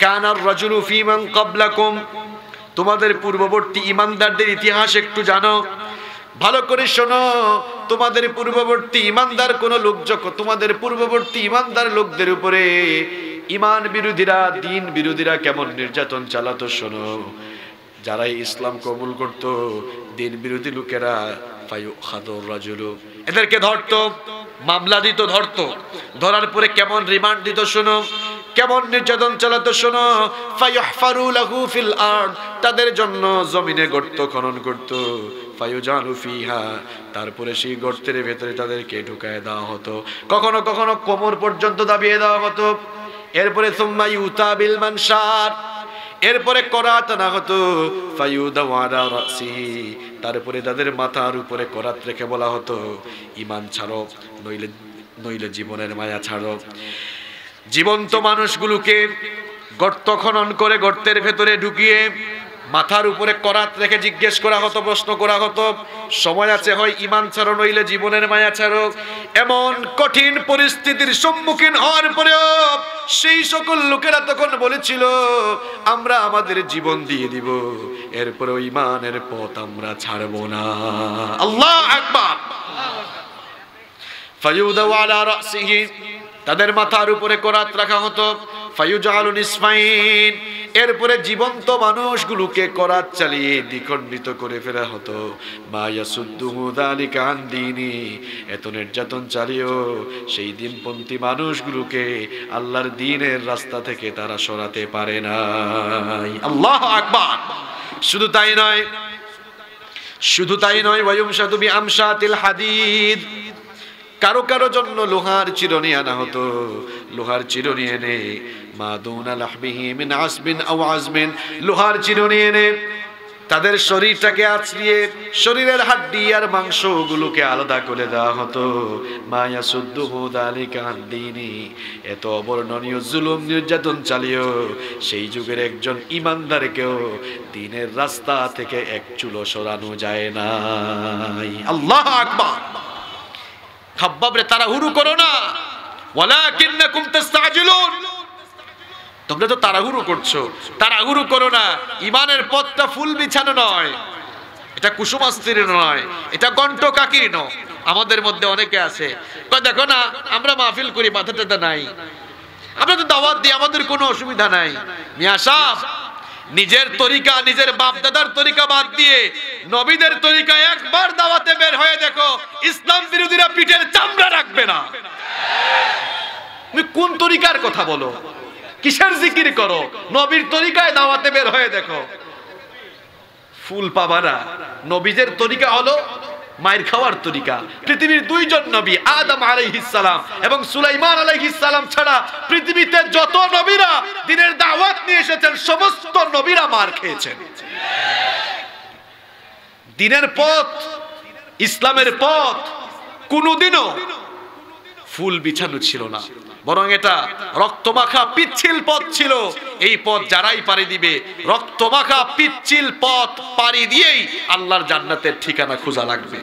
কানার রাজুলু ফি মান ক্বাবলাকুম, তোমাদের পূর্ববর্তী ঈমানদারদের ইতিহাস একটু জানো, ভালো করে শোনো। তোমাদের পূর্ববর্তী ঈমানদার কোন লোক যখন তোমাদের পূর্ববর্তী ঈমানদার লোকদের উপরে ঈমান বিরোধীরা, দ্বীন বিরোধীরা কেমন নির্যাতন চালাতো শোনো। যারা ইসলাম কবুল করত, দ্বীন বিরোধী লোকেরা ফায়ুখাদুর রাজুলু, এদেরকে ধরতো, মামলা দিত, ধরতো, ধরার পরে কেমন রিমান্ড দিত শোনো, কেমন নির্যাতন চালাতো শোনো। ফায়ুহফারু লাহু ফিল আরদ, তাদের জন্য জমিনে গর্ত খনন করত। ফায়ুজালু ফিহা, তারপরে সেই গর্তের ভেতরে তাদেরকে ঢুকায় দেওয়া হতো, কখনো কখনো কোমর পর্যন্ত দাবিয়ে দেওয়া হতো। এরপরে সুম্মা ইউতা বিল মানশার, এরপরে করাত না হতো, ফায়ুদা ওয়ালা রাসিহি, তারপরে তাদের মাথার উপরে করাত রেখে বলা হতো ঈমান ছাড়ো, নইলে জীবনের মায়া ছাড়ো। জীবন্ত মানুষগুলোকে গর্ত খনন করে গর্তের ভেতরে ঢুকিয়ে মাথার উপরে করাত রেখে জিজ্ঞেস করা হতো, প্রশ্ন করা হতো, সময় আছে হয় ঈমান ছাড়ো নইলে জীবনের মায়া ছাড়ো। এমন কঠিন পরিস্থিতির সম্মুখীন হওয়ার পরেও সেই সকল লোকেরা তখন বলেছিল আমরা আমাদের জীবন দিয়ে দিব, এরপরেও ঈমানের পথ আমরা ছাড়বো না। আল্লাহু আকবার। ফায়ুদা ওয়ালা রাসিহি, তাদের মাথার উপরে করাত রাখা হতো, ফায়ুজালু নিসফাইন, এরপরে জীবন্ত মানুষগুলোকে করাত চালিয়ে দ্বিখণ্ডিত করে ফেলা হতো। মা ইয়াসুদ্দুহু যালিকা আন দীনি, এত নির্যাতন চালিয়েও সেই দিনপন্থী মানুষগুলোকে আল্লাহর দ্বীনের রাস্তা থেকে তারা সরাতে পারে নাই। আল্লাহু আকবার। শুধু তাই নয়, ওয়ায়ুমশাতু বিআমশাতিল হাদিদ, কারো কারো জন্য লোহার চিরুনি আনা হতো, লোহার চিরুনি এনে মা দুনা লাহবিহি মিন আসবিন আও আজমিন, লোহার চিরুনি এনে তাদের শরীরটাকে আঁচড়িয়ে শরীরের হাড্ডি আর মাংসগুলোকে আলাদা করে দেওয়া হতো। মা ইয়াসুদ্দুহু যালিকা আন দীনি, এত অবর্ণনীয় জুলুম নির্যাতন চালিয়েও সেই যুগের একজন ঈমানদারকেও দ্বীনের রাস্তা থেকে এক চুলো সরানো যায় নাই। আল্লাহু আকবার। খাব্বাব রে, তাড়াহুড়ো করো না, ওয়ালাকিন্নাকুম তাস্তাজিলুন, তোমরা তো তাড়াহুড়ো করছো, তাড়াহুড়ো করো না। ঈমানের পথটা ফুল বিছানো নয়, এটা কুসুমাস্ত্রীর নয়, এটা কণ্ঠকাকির নয়। আমাদের মধ্যে অনেকে আছে কয় দেখো না আমরা মাহফিল করি, মাথা টাথা নাই, আমরা তো দাওয়াত দিই, আমাদের কোনো অসুবিধা নাই। মিয়া সাহেব, নিজের তরিকা, নিজের বাপ দাদার তরিকা বাদ দিয়ে নবীদের তরিকা একবার দাওয়াতে বের হয়ে দেখো, ইসলাম বিরোধীরা পিঠের চামড়া রাখবে না। তুমি কোন তরিকার কথা বলো, কিসের জিকির করো? নবীর তরিকায় দাওয়াতে বের হয়ে দেখো, ফুল পাবা না। নবীদের তরিকা হলো মায়ের খাওয়ার তরিকা। পৃথিবীর দুইজন নবী, আদম আলাইহিস সালাম এবং সুলাইমান আলাইহিস সালাম ছাড়া পৃথিবীতে যত নবীরা দ্বীনের দাওয়াত নিয়ে এসেছেন সমস্ত নবীরা মার খেয়েছেন। দ্বীনের পথ, ইসলামের পথ কোনোদিনও ফুল বিছানো ছিল না, বরং এটা রক্তমাখা পিচ্ছিল পথ ছিল। এই পথ যারাই পাড়ি দিবে, রক্তমাখা পিচ্ছিল পথ পাড়ি দিয়েই আল্লাহর জান্নাতের ঠিকানা খোঁজা লাগবে।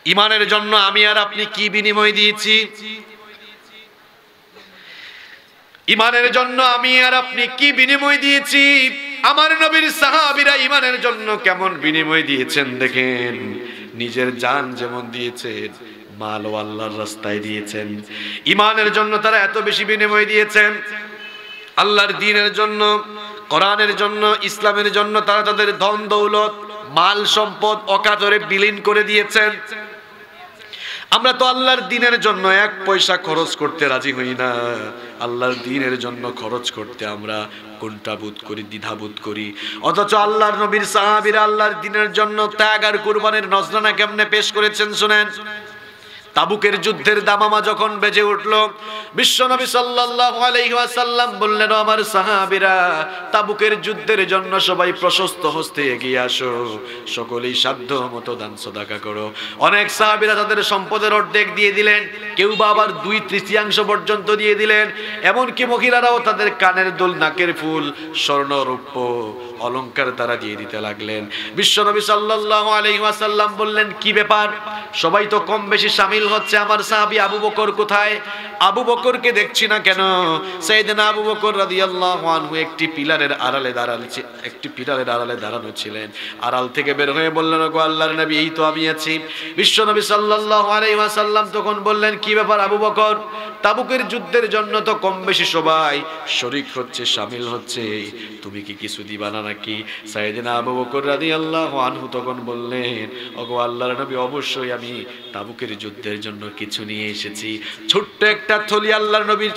ঈমানের জন্য আমি আর আপনি কি বিনিময় দিয়েছি? ঈমানের জন্য আমি আর আপনি কি বিনিময় দিয়েছি? আমার নবীর সাহাবীরা ঈমানের জন্য কেমন বিনিময় দিয়েছেন দেখেন। নিজের জান যেমন দিয়েছেন, মাল ও আল্লাহর রাস্তায় দিয়েছেন। ঈমানের জন্য তারা এত বেশি বিনিময় দিয়েছেন। আল্লাহর দ্বীনের জন্য, কোরআনের জন্য, ইসলামের জন্য তারা তাদের ধন দৌলত, মাল সম্পদ অকাতরে বিলীন করে দিয়েছেন। আমরা তো আল্লাহর দ্বীনের জন্য এক পয়সা খরচ করতে রাজি হই না। আল্লাহর দ্বীনের জন্য খরচ করতে আমরা কুণ্ঠাবোধ করি, দ্বিধাবোধ করি। অথচ আল্লাহর নবীর সাহাবীরা আল্লাহর দ্বীনের জন্য ত্যাগ আর কুরবানির নজরানা কেমনে পেশ করেছেন শুনেন। তাবুকের যুদ্ধের দামামা যখন বেজে উঠল, বিশ্বনবী সাল্লাল্লাহু আলাইহি ওয়াসাল্লাম বললেন, আমার সাহাবীরা তাবুকের যুদ্ধের জন্য সবাই প্রশস্ত হস্তে এগিয়ে আসো, সকলেই সাধ্য মতো দান সদাকা করো। অনেক সাহাবীরা তাদের সম্পদের অর্ধেক দিয়ে দিলেন, কেউ বা আবার 2/3 পর্যন্ত দিয়ে দিলেন। এমনকি মহিলারাও তাদের কানের দুল, নাকের ফুল, স্বর্ণ রৌপ্য অলংকার তারা দিয়ে দিতে লাগলেন। বিশ্বনবী সাল্লাল্লাহু আলাইহি ওয়াসাল্লাম বললেন, কি ব্যাপার, সবাই তো কম বেশি শামিল হচ্ছে, আমার সাহাবী আবু বকর কোথায়? আবু বকরকে দেখছি না কেন? সাইয়েদনা আবু বকর রাদিয়াল্লাহু আনহু একটি পিলারের আড়ালে দাঁড়ানো ছিলেন। আড়াল থেকে বের হয়ে বললেন, ওগো আল্লাহর নবী, এই তো আমি আছি। বিশ্বনবী সাল্লাল্লাহু আলাইহি ওয়াসাল্লাম তখন বললেন, কি ব্যাপার আবু বকর? তাবুকের যুদ্ধের জন্য তো কম বেশি সবাই শরীক হচ্ছে, শামিল হচ্ছে, তুমি কি কিছু দিবা না নাকি? সাইয়েদনা আবু বকর রাদিয়াল্লাহু আনহু তখন বললেন, ওগো আল্লাহর নবী, অবশ্যই আমি তাবুকের যুদ্ধের জন্য কিছু নিয়ে এসেছি। ছোট্ট একটা থলি আল্লাহর নবীর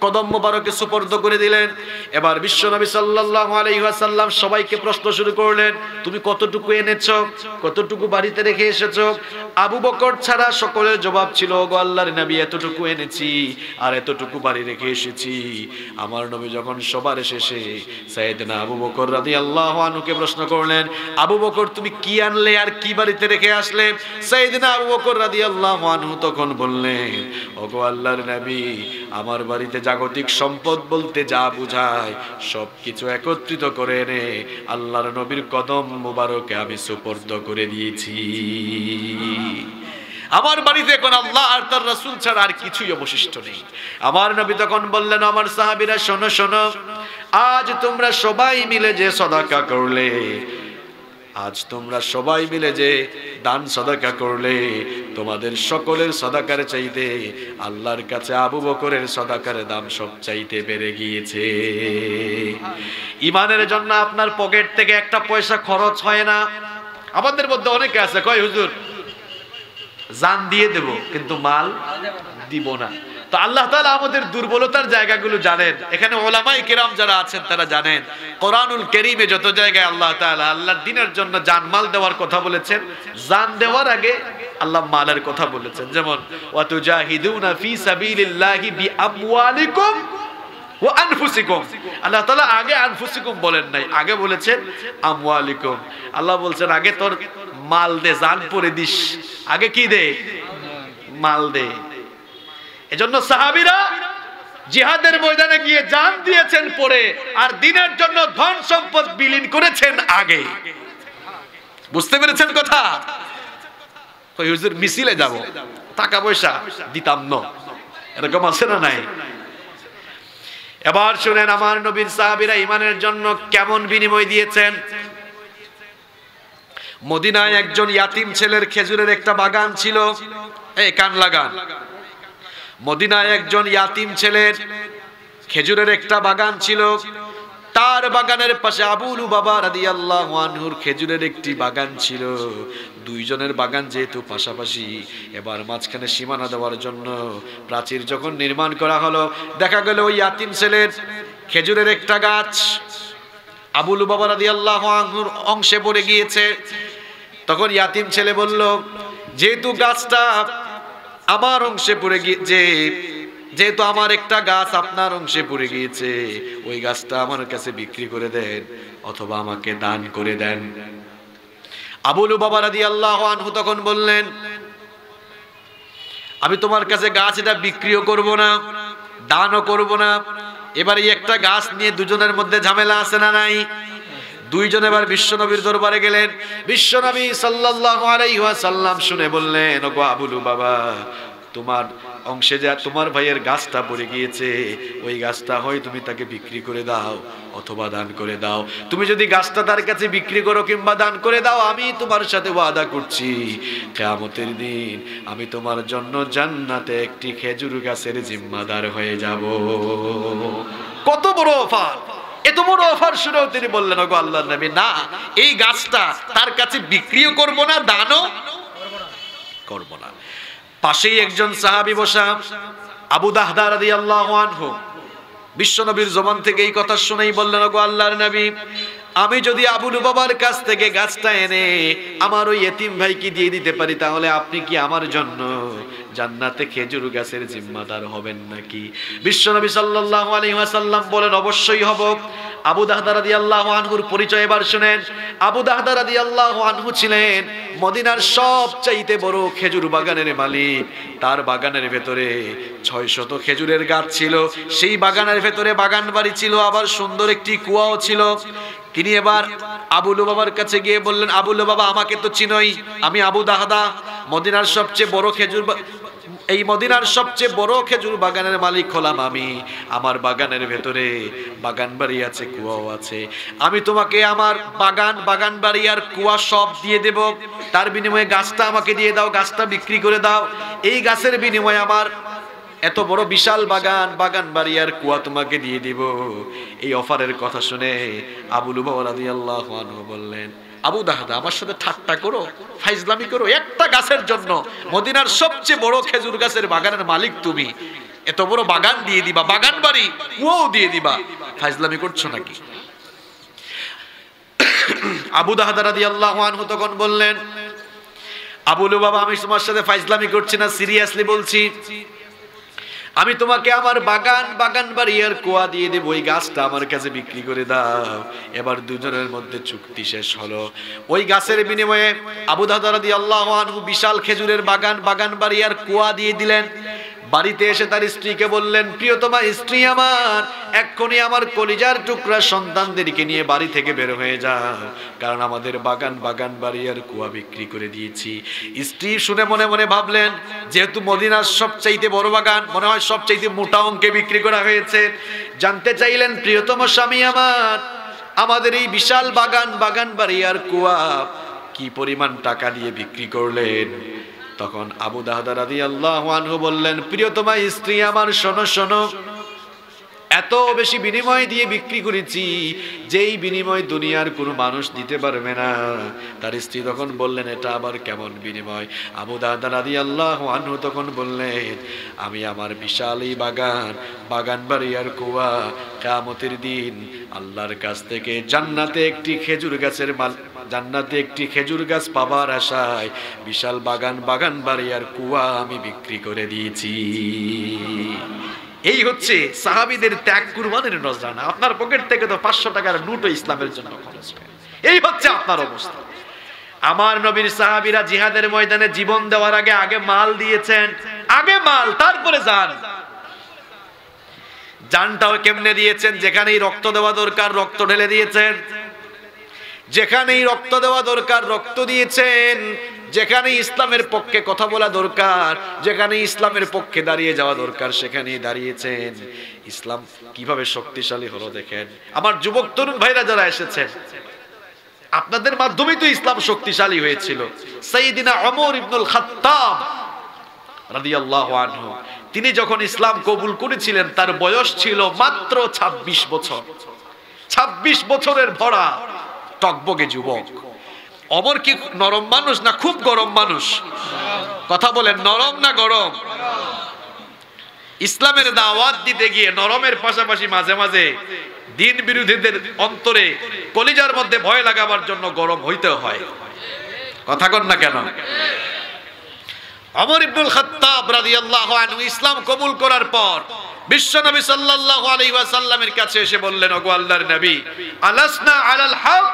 কদম মোবারকে সুপর্দ করে দিলেন। এবার বিশ্বনবী সাল্লাল্লাহু আলাইহি ওয়াসাল্লাম সবাইকে প্রশ্ন শুরু করলেন, তুমি কতটুকু এনেছো, কতটুকু বাড়িতে রেখে এসেছো? আবু বকর ছাড়া সকলের জবাব ছিল, গো আল্লাহর নবী, এতটুকু এনেছি আর এতটুকু বাড়ি রেখে এসেছি। আমার নবী যখন সবার শেষে সাইয়েদনা আবু বকর রাদিয়াল্লাহু আনহুকে প্রশ্ন করলেন, আবু বকর তুমি কি আনলে আর কি বাড়িতে রেখে আসলে? সাইয়েদনা আবু বকর রাদিয়াল্লাহু আনহু তখন বললেন, ওগো আল্লাহর নবী, আমার বাড়িতে জাগতিক সম্পদ বলতে যা বোঝায় সবকিছু একত্রিত করে এনে আল্লাহর নবীর কদম মোবারকে আমি সুপর্দ করে দিয়েছি। আমার বাড়িতে এখন আল্লাহ আর তার রাসূল ছাড়া আর কিছুই অবশিষ্ট নেই। আমার নবী তখন বললেন, আমার সাহাবীরা শোনো শোনো, আজ তোমরা সবাই মিলে যে সদাকা করলে, আজ তোমরা সবাই মিলে যে দান সদাকা করলে, তোমাদের সকলের সদাকার চাইতে আল্লাহর কাছে আবু বকরের সদাকার দাম সব চাইতে বেড়ে গিয়েছে। ইমানের জন্য আপনার পকেট থেকে একটা পয়সা খরচ হয় না। আমাদের মধ্যে অনেকে আছে কয়, হুজুর জান দিয়ে দেব কিন্তু মাল দিব না। তো আল্লাহ তাআলা আমাদের দুর্বলতার জায়গাগুলো জানেন। এখানে উলামায়ে কেরাম যারা আছেন তারা জানেন, কোরআনুল কারীমে যত জায়গায় আল্লাহ তাআলা আল্লাহর দ্বীনের জন্য জানমাল দেওয়ার কথা বলেছেন, জান দেওয়ার আগে আল্লাহ মালের কথা বলেছেন। যেমন ওয়াতুজাহিদুনা ফি সাবিলিল্লাহি বিআমওয়ালিকুম ওয়া আনফুসিকুম। আল্লাহ তাআলা আগে আনফুসিকুম বলেন নাই, আগে বলেছেন আমওয়ালিকুম। আল্লাহ বলছেন আগে তোর মাল দে, জান পরে দিস, আগে কি দে? মাল দে। এজন্য সাহাবীরা জিহাদের ময়দানে গিয়ে জান দিয়েছেন পরে, আর দ্বীনের জন্য ধন সম্পদ বিলীন করেছেন আগে। বুঝতে পেরেছেন কথা? কই হুজুর মিছিলে যাব, টাকা পয়সা দিতাম না, এরকম আছে না নাই? এবার শুনেন আমার নবীর সাহাবীরা ঈমানের জন্য কেমন বিনিময় দিয়েছেন। মদিনায় একজন ইয়াতিম ছেলের খেজুরের একটা বাগান ছিল। এই কান লাগান, মদিনায় একজন ইয়াতিম ছেলের খেজুরের একটা বাগান ছিল। তার বাগানের পাশে আবু লুবাবা রাদিয়াল্লাহু আনহুর খেজুরের একটি বাগান ছিল। দুইজনের বাগান যেহেতু পাশাপাশি, এবার মাঝখানে সীমানা দেওয়ার জন্য প্রাচীর যখন নির্মাণ করা হলো, দেখা গেল ওই ইয়াতিম ছেলের খেজুরের একটা গাছ আবু লুবাবা রাদিয়াল্লাহু আনহুর অংশে পড়ে গিয়েছে। তখন ইয়াতিম ছেলে বলল, যেহেতু গাছটা আমার অংশে পড়ে গিয়েছে, যেহেতু আমার একটা গাছ আপনার অংশে পড়ে গিয়েছে, ওই গাছটা আমার কাছে বিক্রি করে দেন অথবা আমাকে দান করে দেন। আবু লুবাবা রাদিয়াল্লাহু আনহু তখন বললেন, আমি তোমার কাছে গাছ এটা বিক্রিও করব না, দানও করব না। এবার এই একটা গাছ নিয়ে দুজনের মধ্যে ঝামেলা আছে না নাই? দুইজন এবার বিশ্বনবীর দরবারে গেলেন। বিশ্বনবী সাল্লাল্লাহু আলাইহি ওয়াসাল্লাম শুনে বললেন, ওগো আবু লুবাবা, তোমার অংশে যা তোমার ভাইয়ের গাছটা পড়ে গিয়েছে, ওই গাছটা হয় তুমি তাকে বিক্রি করে দাও অথবা দান করে দাও। তুমি যদি গাছটা তার কাছে বিক্রি করো কিংবা দান করে দাও, আমি তোমার সাথে ওয়াদা করছি কিয়ামতের দিন আমি তোমার জন্য জান্নাতে একটি খেজুর গাছের জিম্মাদার হয়ে যাব। কত বড় অফার! এত বড় অফার শুনেও তিনি বললেন, ওগো আল্লাহর নবী, না, এই গাছটা তার কাছে বিক্রিও করব না, দানও করব না। পাশেই একজন সাহাবী বসা, আবু দাহদা রাদিয়াল্লাহু আনহু। বিশ্বনবীর জবান থেকে এই কথা শুনেই বললেন, ওগো আল্লাহর নবী, আমি যদি আবু লুবাবার কাছ থেকে গাছটা এনে আমার ওই এতিম ভাইকে দিয়ে দিতে পারি, তাহলে আপনি কি আমার জন্য জান্নাতে খেজুর গাছের জিম্মাদার হবেন নাকি? বিশ্বনবী সাল্লাল্লাহু আলাইহি ওয়াসাল্লাম বলেন, অবশ্যই হব। আবু দাহদা রাদিয়াল্লাহু আনহুর পরিচয় এবার শুনেন। আবু দাহদা রাদিয়াল্লাহু আনহু ছিলেন মদিনার সবচাইতে বড় খেজুর বাগানের মালিক। তার বাগানের ভেতরে 600 খেজুরের গাছ ছিল। সেই বাগানের ভেতরে বাগান বাড়ি ছিল, আবার সুন্দর একটি কুয়াও ছিল। তিনি এবার আবু লুবাবার কাছে গিয়ে বললেন, আবু লুবাবা, আমাকে তো চিনোই, আমি আবু দাহদা, মদিনার সবচেয়ে বড় এই মদিনার সবচেয়ে বড় খেজুর বাগানের মালিক হলাম আমি। আমার বাগানের ভেতরে বাগান বাড়ি আছে, কুয়াও আছে। আমি তোমাকে আমার বাগান বাড়ি আর কুয়া সব দিয়ে দেব, তার বিনিময়ে গাছটা আমাকে দিয়ে দাও, গাছটা বিক্রি করে দাও। এই গাছের বিনিময়ে আমার এত বড় বিশাল বাগান বাড়ি আর কুয়া তোমাকে দিয়ে দিব। এই অফারের কথা শুনে আবু লুবাবা রাদিয়াল্লাহু আনহু বললেন, আবু দাহদা আমার সাথে ঠাট্টা করো, ফাইজলামি করো? একটা গাছের জন্য মদিনার সবচেয়ে বড় খেজুর গাছের বাগানের মালিক তুমি, এত বড় বাগান দিয়ে দিবা, বাগান বাড়ি কুয়াও দিয়ে দিবা, ফাইজলামি করছো নাকি? আবু দাহদা রাদিয়াল্লাহু আনহু তখন বললেন, আবু লুবাবা আমি তোমার সাথে ফাইজলামি করছি না, সিরিয়াসলি বলছি, আমি তোমাকে আমার বাগান বাড়ি আর কুয়া দিয়ে দেব, ওই গাছটা আমার কাছে বিক্রি করে দাও। এবার দুজনের মধ্যে চুক্তি শেষ হলো। ওই গাছের বিনিময়ে আবু দাহদা রাদিয়াল্লাহু আনহু বিশাল খেজুরের বাগান বাড়ি আর কুয়া দিয়ে দিলেন। বাড়িতে এসে তার স্ত্রীকে বললেন, প্রিয়তমা স্ত্রী আমার, এক্ষুনি আমার কলিজার টুকরা সন্তানদেরকে নিয়ে বাড়ি থেকে বের হয়ে যাও, কারণ আমাদের বাগান বাড়ি আর কুয়া বিক্রি করে দিয়েছি। স্ত্রী শুনে মনে মনে ভাবলেন, যেহেতু মদিনার সবচাইতে বড় বাগান, মনে হয় সবচাইতে মোটা অঙ্কে বিক্রি করা হয়েছে। জানতে চাইলেন, প্রিয়তম স্বামী আমার, আমাদের এই বিশাল বাগান বাড়ি আর কুয়া কি পরিমাণ টাকা দিয়ে বিক্রি করলেন? তখন আবু দাহদা রাদিয়াল্লাহু আনহু বললেন, প্রিয়তমা স্ত্রী আমার, শোনো শোনো, এত বেশি বিনিময় দিয়ে বিক্রি করেছি যেই বিনিময় দুনিয়ার কোনো মানুষ দিতে পারবে না। তার স্ত্রী তখন বললেন, এটা আবার কেমন বিনিময়? আবু দাহদা রাদিয়াল্লাহু আনহু তখন বললেন, আমি আমার বিশাল এই বাগান বাড়ি আর কুয়া কিয়ামতের দিন আল্লাহর কাছ থেকে জান্নাতে একটি খেজুর গাছ পাবার আশায় বিশাল বাগান বাড়ি আর কুয়া আমি বিক্রি করে দিয়েছি। এই হচ্ছে সাহাবীদের ত্যাগ কুরবানির নজরানা। আপনার পকেট থেকে তো 500 টাকার নোটও ইসলামের জন্য খরচ হয়। এই হচ্ছে আপনার অবস্থা। আমার নবীর সাহাবীরা জিহাদের ময়দানে জীবন দেওয়ার আগে মাল দিয়েছেন, আগে মাল তারপরে জান। জানটাও কেমনে দিয়েছেন? যেখানেই রক্ত দেওয়া দরকার রক্ত ঢেলে দিয়েছেন, যেখানেই রক্ত দেওয়া দরকার রক্ত দিয়েছেন, যেখানে ইসলামের পক্ষে কথা বলা দরকার, যেখানে ইসলামের পক্ষে দাঁড়িয়ে যাওয়া দরকার সেখানেই দাঁড়িয়েছেন। ইসলাম কিভাবে শক্তিশালী হলো দেখেন। আমার যুবক তরুণ ভাইরা যারা এসেছেন, আপনাদের মাধ্যমেই তো ইসলাম শক্তিশালী হয়েছিল। সাইয়্যিদিনা ওমর ইবনুল খাত্তাব রাদিয়াল্লাহু আনহু, তিনি যখন ইসলাম কবুল করেছিলেন তার বয়স ছিল মাত্র 26 বছর। 26 বছরের ভরা টকবগে যুবক। ওমর কি নরম মানুষ না খুব গরম মানুষ? কথা বলেন, নরম না গরম? ইসলামের দাওয়াত দিতে গিয়ে নরমের পাশাপাশি মাঝে মাঝে দিন বিরোধীদের অন্তরে কলিজার মধ্যে ভয় লাগাবার জন্য গরম হইতে হয়। কথা কন না কেন? ওমর ইবনুল খাত্তাব রাদিয়াল্লাহু আনহু ইসলাম কবুল করার পর বিশ্বনবী সাল্লাল্লাহু আলাইহি ওয়াসাল্লামের কাছে এসে বললেন, ওগো আল্লাহর নবী, আলাসনা আলাল হক,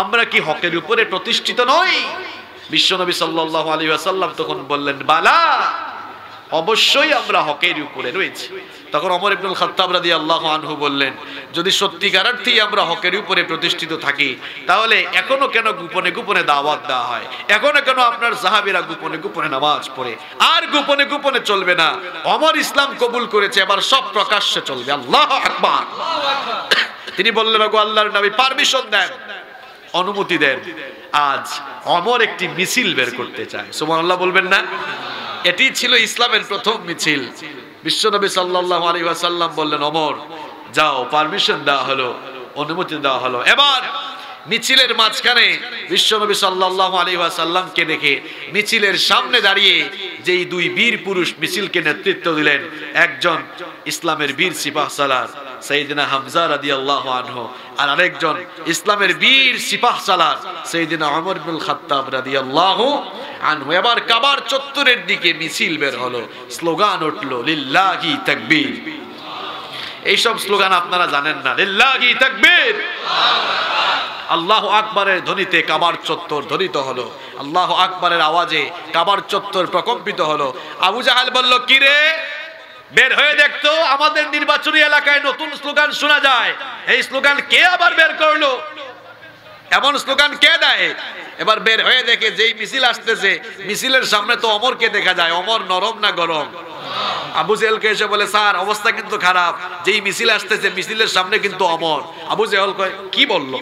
আমরা কি হকের উপরে প্রতিষ্ঠিত নই? বিশ্বনবী সাল্লাল্লাহু আলাইহি ওয়াসাল্লাম তখন বললেন, বালা, অবশ্যই আমরা হকের উপরে রয়েছি। তখন ওমর ইবনুল খাত্তাব রাদিয়াল্লাহু আনহু বললেন, যদি সত্যিকার অর্থেই আমরা হকের উপরে প্রতিষ্ঠিত থাকি, তাহলে এখনো কেন গোপনে গোপনে দাওয়াত দেওয়া হয়? এখনো কেন আপনার সাহাবীরা গোপনে গোপনে নামাজ পড়ে? আর গোপনে গোপনে চলবে না। ওমর ইসলাম কবুল করেছে, এবার সব প্রকাশ্যে চলবে। আল্লাহু আকবার। তিনি বললেন, ওগো আল্লাহর নবী, পারমিশন দেন, অনুমতি দেন। আজ ওমর একটি মিছিল বের করতে চায়। সুবহানাল্লাহ বলবেন না? এটি ছিল ইসলামের প্রথম মিছিল। বিশ্বনবী সাল্লাল্লাহু আলাইহি ওয়াসাল্লাম বললেন, ওমর যাও, পারমিশন দেওয়া হলো, অনুমতি দেওয়া হলো। এবার মিছিলের মাঝখানে বিশ্বনবী সাল্লাল্লাহু আলাইহি ওয়াসাল্লামকে দেখে মিছিলের সামনে দাঁড়িয়ে যেই দুই বীর পুরুষ মিছিলকে নেতৃত্ব দিলেন, একজন ইসলামের বীর সিপাহসালার সাইয়্যিদিনা হামজা রাদিয়াল্লাহু আনহু, আর আরেকজন ইসলামের বীর সিপাহসালার সাইয়্যিদিনা ওমর ইবনুল খাত্তাব রাদিয়াল্লাহু আনহু। এবার কাবার চত্বরের দিকে মিছিল বের হলো, স্লোগান উঠলো, লিল্লাহি তাকবীর। এইসব স্লোগান আপনারা জানেন না? লিল্লাহি তাকবীর, আল্লাহু আকবারের ধ্বনিতে কাবার চত্বর ধ্বনিত হলো, আল্লাহু আকবারের আওয়াজে কাবার চত্বর প্রকম্পিত হলো। আবু জাহাল বলল, কি রে, বের হয়ে দেখতো, আমাদের নির্বাচনী এলাকায় নতুন স্লোগান শোনা যায়, এই স্লোগান কে আবার বের করলো? এমন স্লোগান কে দেয়? এবার বের হয়ে দেখে যেই মিছিল আসতেছে, মিছিলের সামনে তো ওমরকে দেখা যায়। ওমর নরম না গরম? আবু জেহেলকে এসে বলে, স্যার অবস্থা কিন্তু খারাপ, যেই মিছিল আসতেছে মিছিলের সামনে কিন্তু ওমর। আবু জেহেল কয়, কি বললো?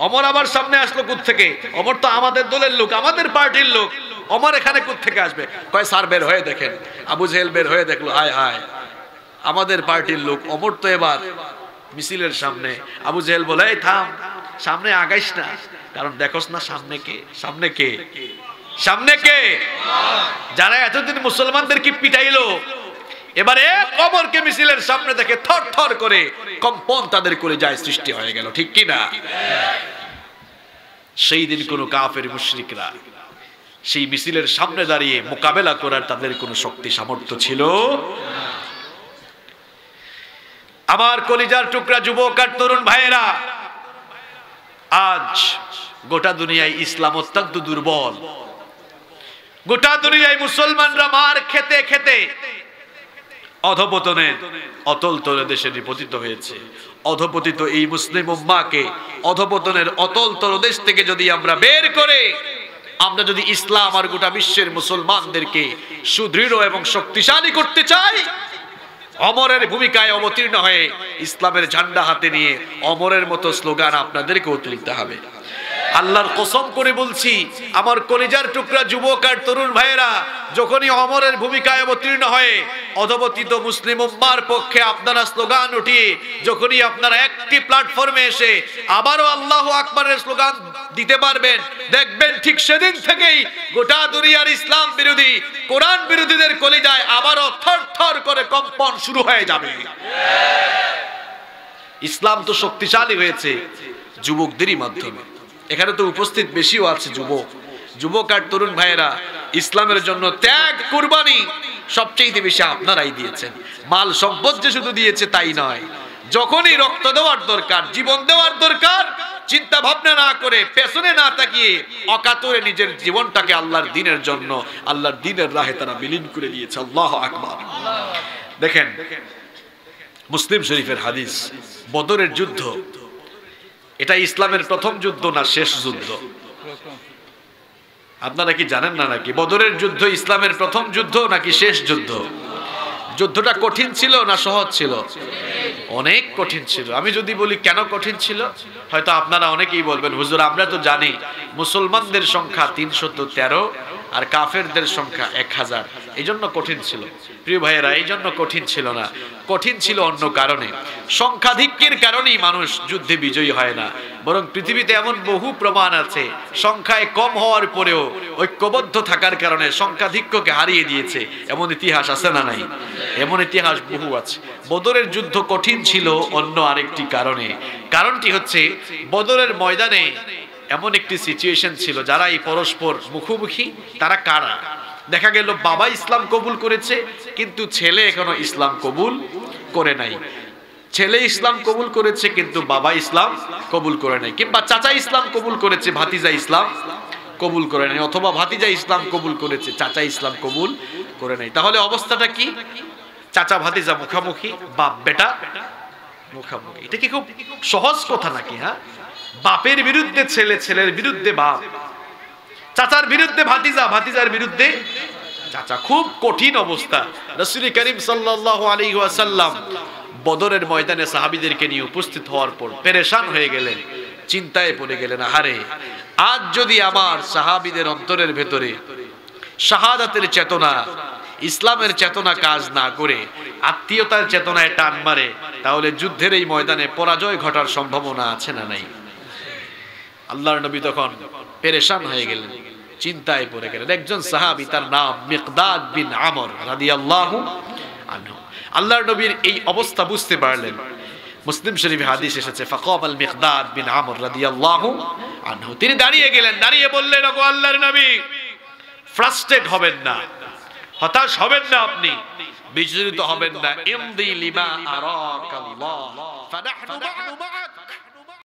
ওমর আবার সামনে আসলো কোত্থেকে? ওমর তো আমাদের দলের লোক, আমাদের পার্টির লোক, ওমর এখানে কোত্থেকে আসবে? কয়, স্যার বের হয়ে দেখেন। আবু জেহেল বের হয়ে দেখলো, হায় হায়, আমাদের পার্টির লোক ওমর তো এবার মিছিলের সামনে। আবু জেহেল বলে, এই থাম, সামনে আগাইস না, কারণ দেখোস না সামনে কে, সামনে কে, সামনে কে? যারা এতদিন মুসলমানদেরকে পিটাইলো, এবারে কবরকে মিছিলের সামনে দেখে থর থর করে কম্পন তাদের করে যায় সৃষ্টি হয়ে গেল, ঠিক কি না? সেই দিন কোন কাফের মুশরিকরা সেই মিছিলের সামনে দাঁড়িয়ে মোকাবেলা করার তাদের কোনো শক্তি সামর্থ্য ছিল? আমার কলিজার টুকরা যুবক আর তরুণ ভাইয়েরা, আজ গোটা দুনিয়ায় ইসলাম অত্যন্ত দুর্বল। গোটা দুনিয়ায় মুসলমানরা মার খেতে খেতে অধপতনের অতল তলদেশে নিপতিত হয়েছে। অধপতিত এই মুসলিম উম্মাহকে অধপতনের অতল তলদেশ থেকে যদি আমরা বের করে, আমরা যদি ইসলাম আর গোটা বিশ্বের মুসলমানদেরকে সুদৃঢ় এবং শক্তিশালী করতে চাই, অমরের ভূমিকায় অবতীর্ণ হয়ে ইসলামের ঝান্ডা হাতে নিয়ে অমরের মতো স্লোগান আপনাদেরকেও তুলতে হবে। আল্লাহর কসম করে বলছি, আমার কলিজার টুকরা যুবক আর তরুণ ভাইয়েরা, যখনই অমরের ভূমিকায় অবতীর্ণ হয়ে অধপতিত মুসলিম উম্মাহর পক্ষে আপনারা স্লোগান উঠিয়ে, যখনই আপনারা একটি প্ল্যাটফর্মে এসে আবারও আল্লাহু আকবারের স্লোগান দিতে পারবেন, দেখবেন ঠিক সেদিন থেকেই গোটা দুনিয়ার ইসলাম বিরোধী, কোরআন বিরোধীদের কলিজায় আবারও থর থর করে কম্পন শুরু হয়ে যাবে। ইসলাম তো শক্তিশালী হয়েছে যুবকদেরই মাধ্যমে। এখানে তো উপস্থিত বেশিও আছে যুবক, যুবক আর তরুণ ভাইয়েরা। ইসলামের জন্য ত্যাগ, কুরবানি সবচেয়ে বেশি আপনারাই দিয়েছেন। মাল সম্পদ যে শুধু দিয়েছে তাই নয়, যখনই রক্ত দেওয়ার দরকার, জীবন দেওয়ার দরকার, চিন্তা ভাবনা না করে, পেছনে না তাকিয়ে অকাতরে নিজের জীবনটাকে আল্লাহর দ্বীনের জন্য, আল্লাহর দ্বীনের রাহে তারা বিলীন করে দিয়েছে। আল্লাহু আকবার। দেখেন মুসলিম শরীফের হাদিস, বদরের যুদ্ধ এটা ইসলামের প্রথম যুদ্ধ না শেষ যুদ্ধ? আপনারা কি জানেন না নাকি? বদরের যুদ্ধ ইসলামের প্রথম যুদ্ধ নাকি শেষ যুদ্ধ? যুদ্ধটা কঠিন ছিল না সহজ ছিল? অনেক কঠিন ছিল। আমি যদি বলি কেন কঠিন ছিল, হয়তো আপনারা অনেকেই বলবেন, হুজুর আমরা তো জানি মুসলমানদের সংখ্যা 313 আর কাফেরদের সংখ্যা 1000, এই জন্য কঠিন ছিল। প্রিয় ভাইয়েরা, এই জন্য কঠিন ছিল না, কঠিন ছিল অন্য কারণে। সংখ্যাধিক্যের কারণেই মানুষ যুদ্ধে বিজয়ী হয় না, বরং পৃথিবীতে এমন বহু প্রমাণ আছে সংখ্যায় কম হওয়ার পরেও ঐক্যবদ্ধ থাকার কারণে সংখ্যাধিক্যকে হারিয়ে দিয়েছে। এমন ইতিহাস আছে না নাই? এমন ইতিহাস বহু আছে। বদরের যুদ্ধ কঠিন ছিল অন্য আরেকটি কারণে। কারণটি হচ্ছে, বদরের ময়দানে এমন একটি সিচুয়েশন ছিল, যারা এই পরস্পর মুখোমুখি, তারা কারা? দেখা গেল বাবা ইসলাম কবুল করেছে, কিন্তু ছেলে এখনো ইসলাম কবুল করে নাই। ছেলে ইসলাম কবুল করেছে কিন্তু বাবা ইসলাম কবুল করে নাই, কিংবা চাচা ইসলাম কবুল করেছে, ভাতিজা ইসলাম কবুল করে নাই, অথবা ভাতিজা ইসলাম কবুল করেছে, চাচা ইসলাম কবুল করে নাই। তাহলে অবস্থাটা কি? চাচা ভাতিজা মুখামুখি, বাপ বেটা মুখামুখি। এটা কি খুব সহজ কথা নাকি? হ্যাঁ, বাপের বিরুদ্ধে ছেলে, ছেলের বিরুদ্ধে বাপ, চাচার বিরুদ্ধে ভাতিজা, ভাতিজার বিরুদ্ধে চাচা। খুব কঠিন অবস্থা। রাসূল করিম সাল্লাল্লাহু আলাইহি ওয়াসাল্লাম বদরের ময়দানে সাহাবীদেরকে নিয়ে উপস্থিত হওয়ার পর পেরেশান হয়ে গেলেন, চিন্তায় পড়ে গেলেন। আহারে, আজ যদি আমার সাহাবীদের অন্তরের ভেতরে শাহাদাতের চেতনা, ইসলামের চেতনা কাজ না করে আত্মীয়তার চেতনায় টান মারে, তাহলে যুদ্ধের এই ময়দানে পরাজয় ঘটার সম্ভাবনা আছে না নাই? আল্লাহর নবী তখন পেরেশান হয়ে গেলেন, চিন্তায় পড়ে গেলেন। একজন সাহাবী, তার নাম মিকদাদ বিন আমর রাদিয়াল্লাহু আনহু। আল্লাহর নবীর এই অবস্থা বুঝতে পারলেন। মুসলিম শরীফে হাদিস এসেছে, ফাকাবাল মিকদাদ বিন আমর রাদিয়াল্লাহু আনহু। তিনি দাঁড়িয়ে গেলেন, দাঁড়িয়ে বললেন, ওগো আল্লাহর নবী, ফ্রাস্ট্রেট হবেন না, হতাশ হবেন না, আপনি বিচলিত হবেন না। ইমদি লিমা আরাকাল্লাহ ফানাহনু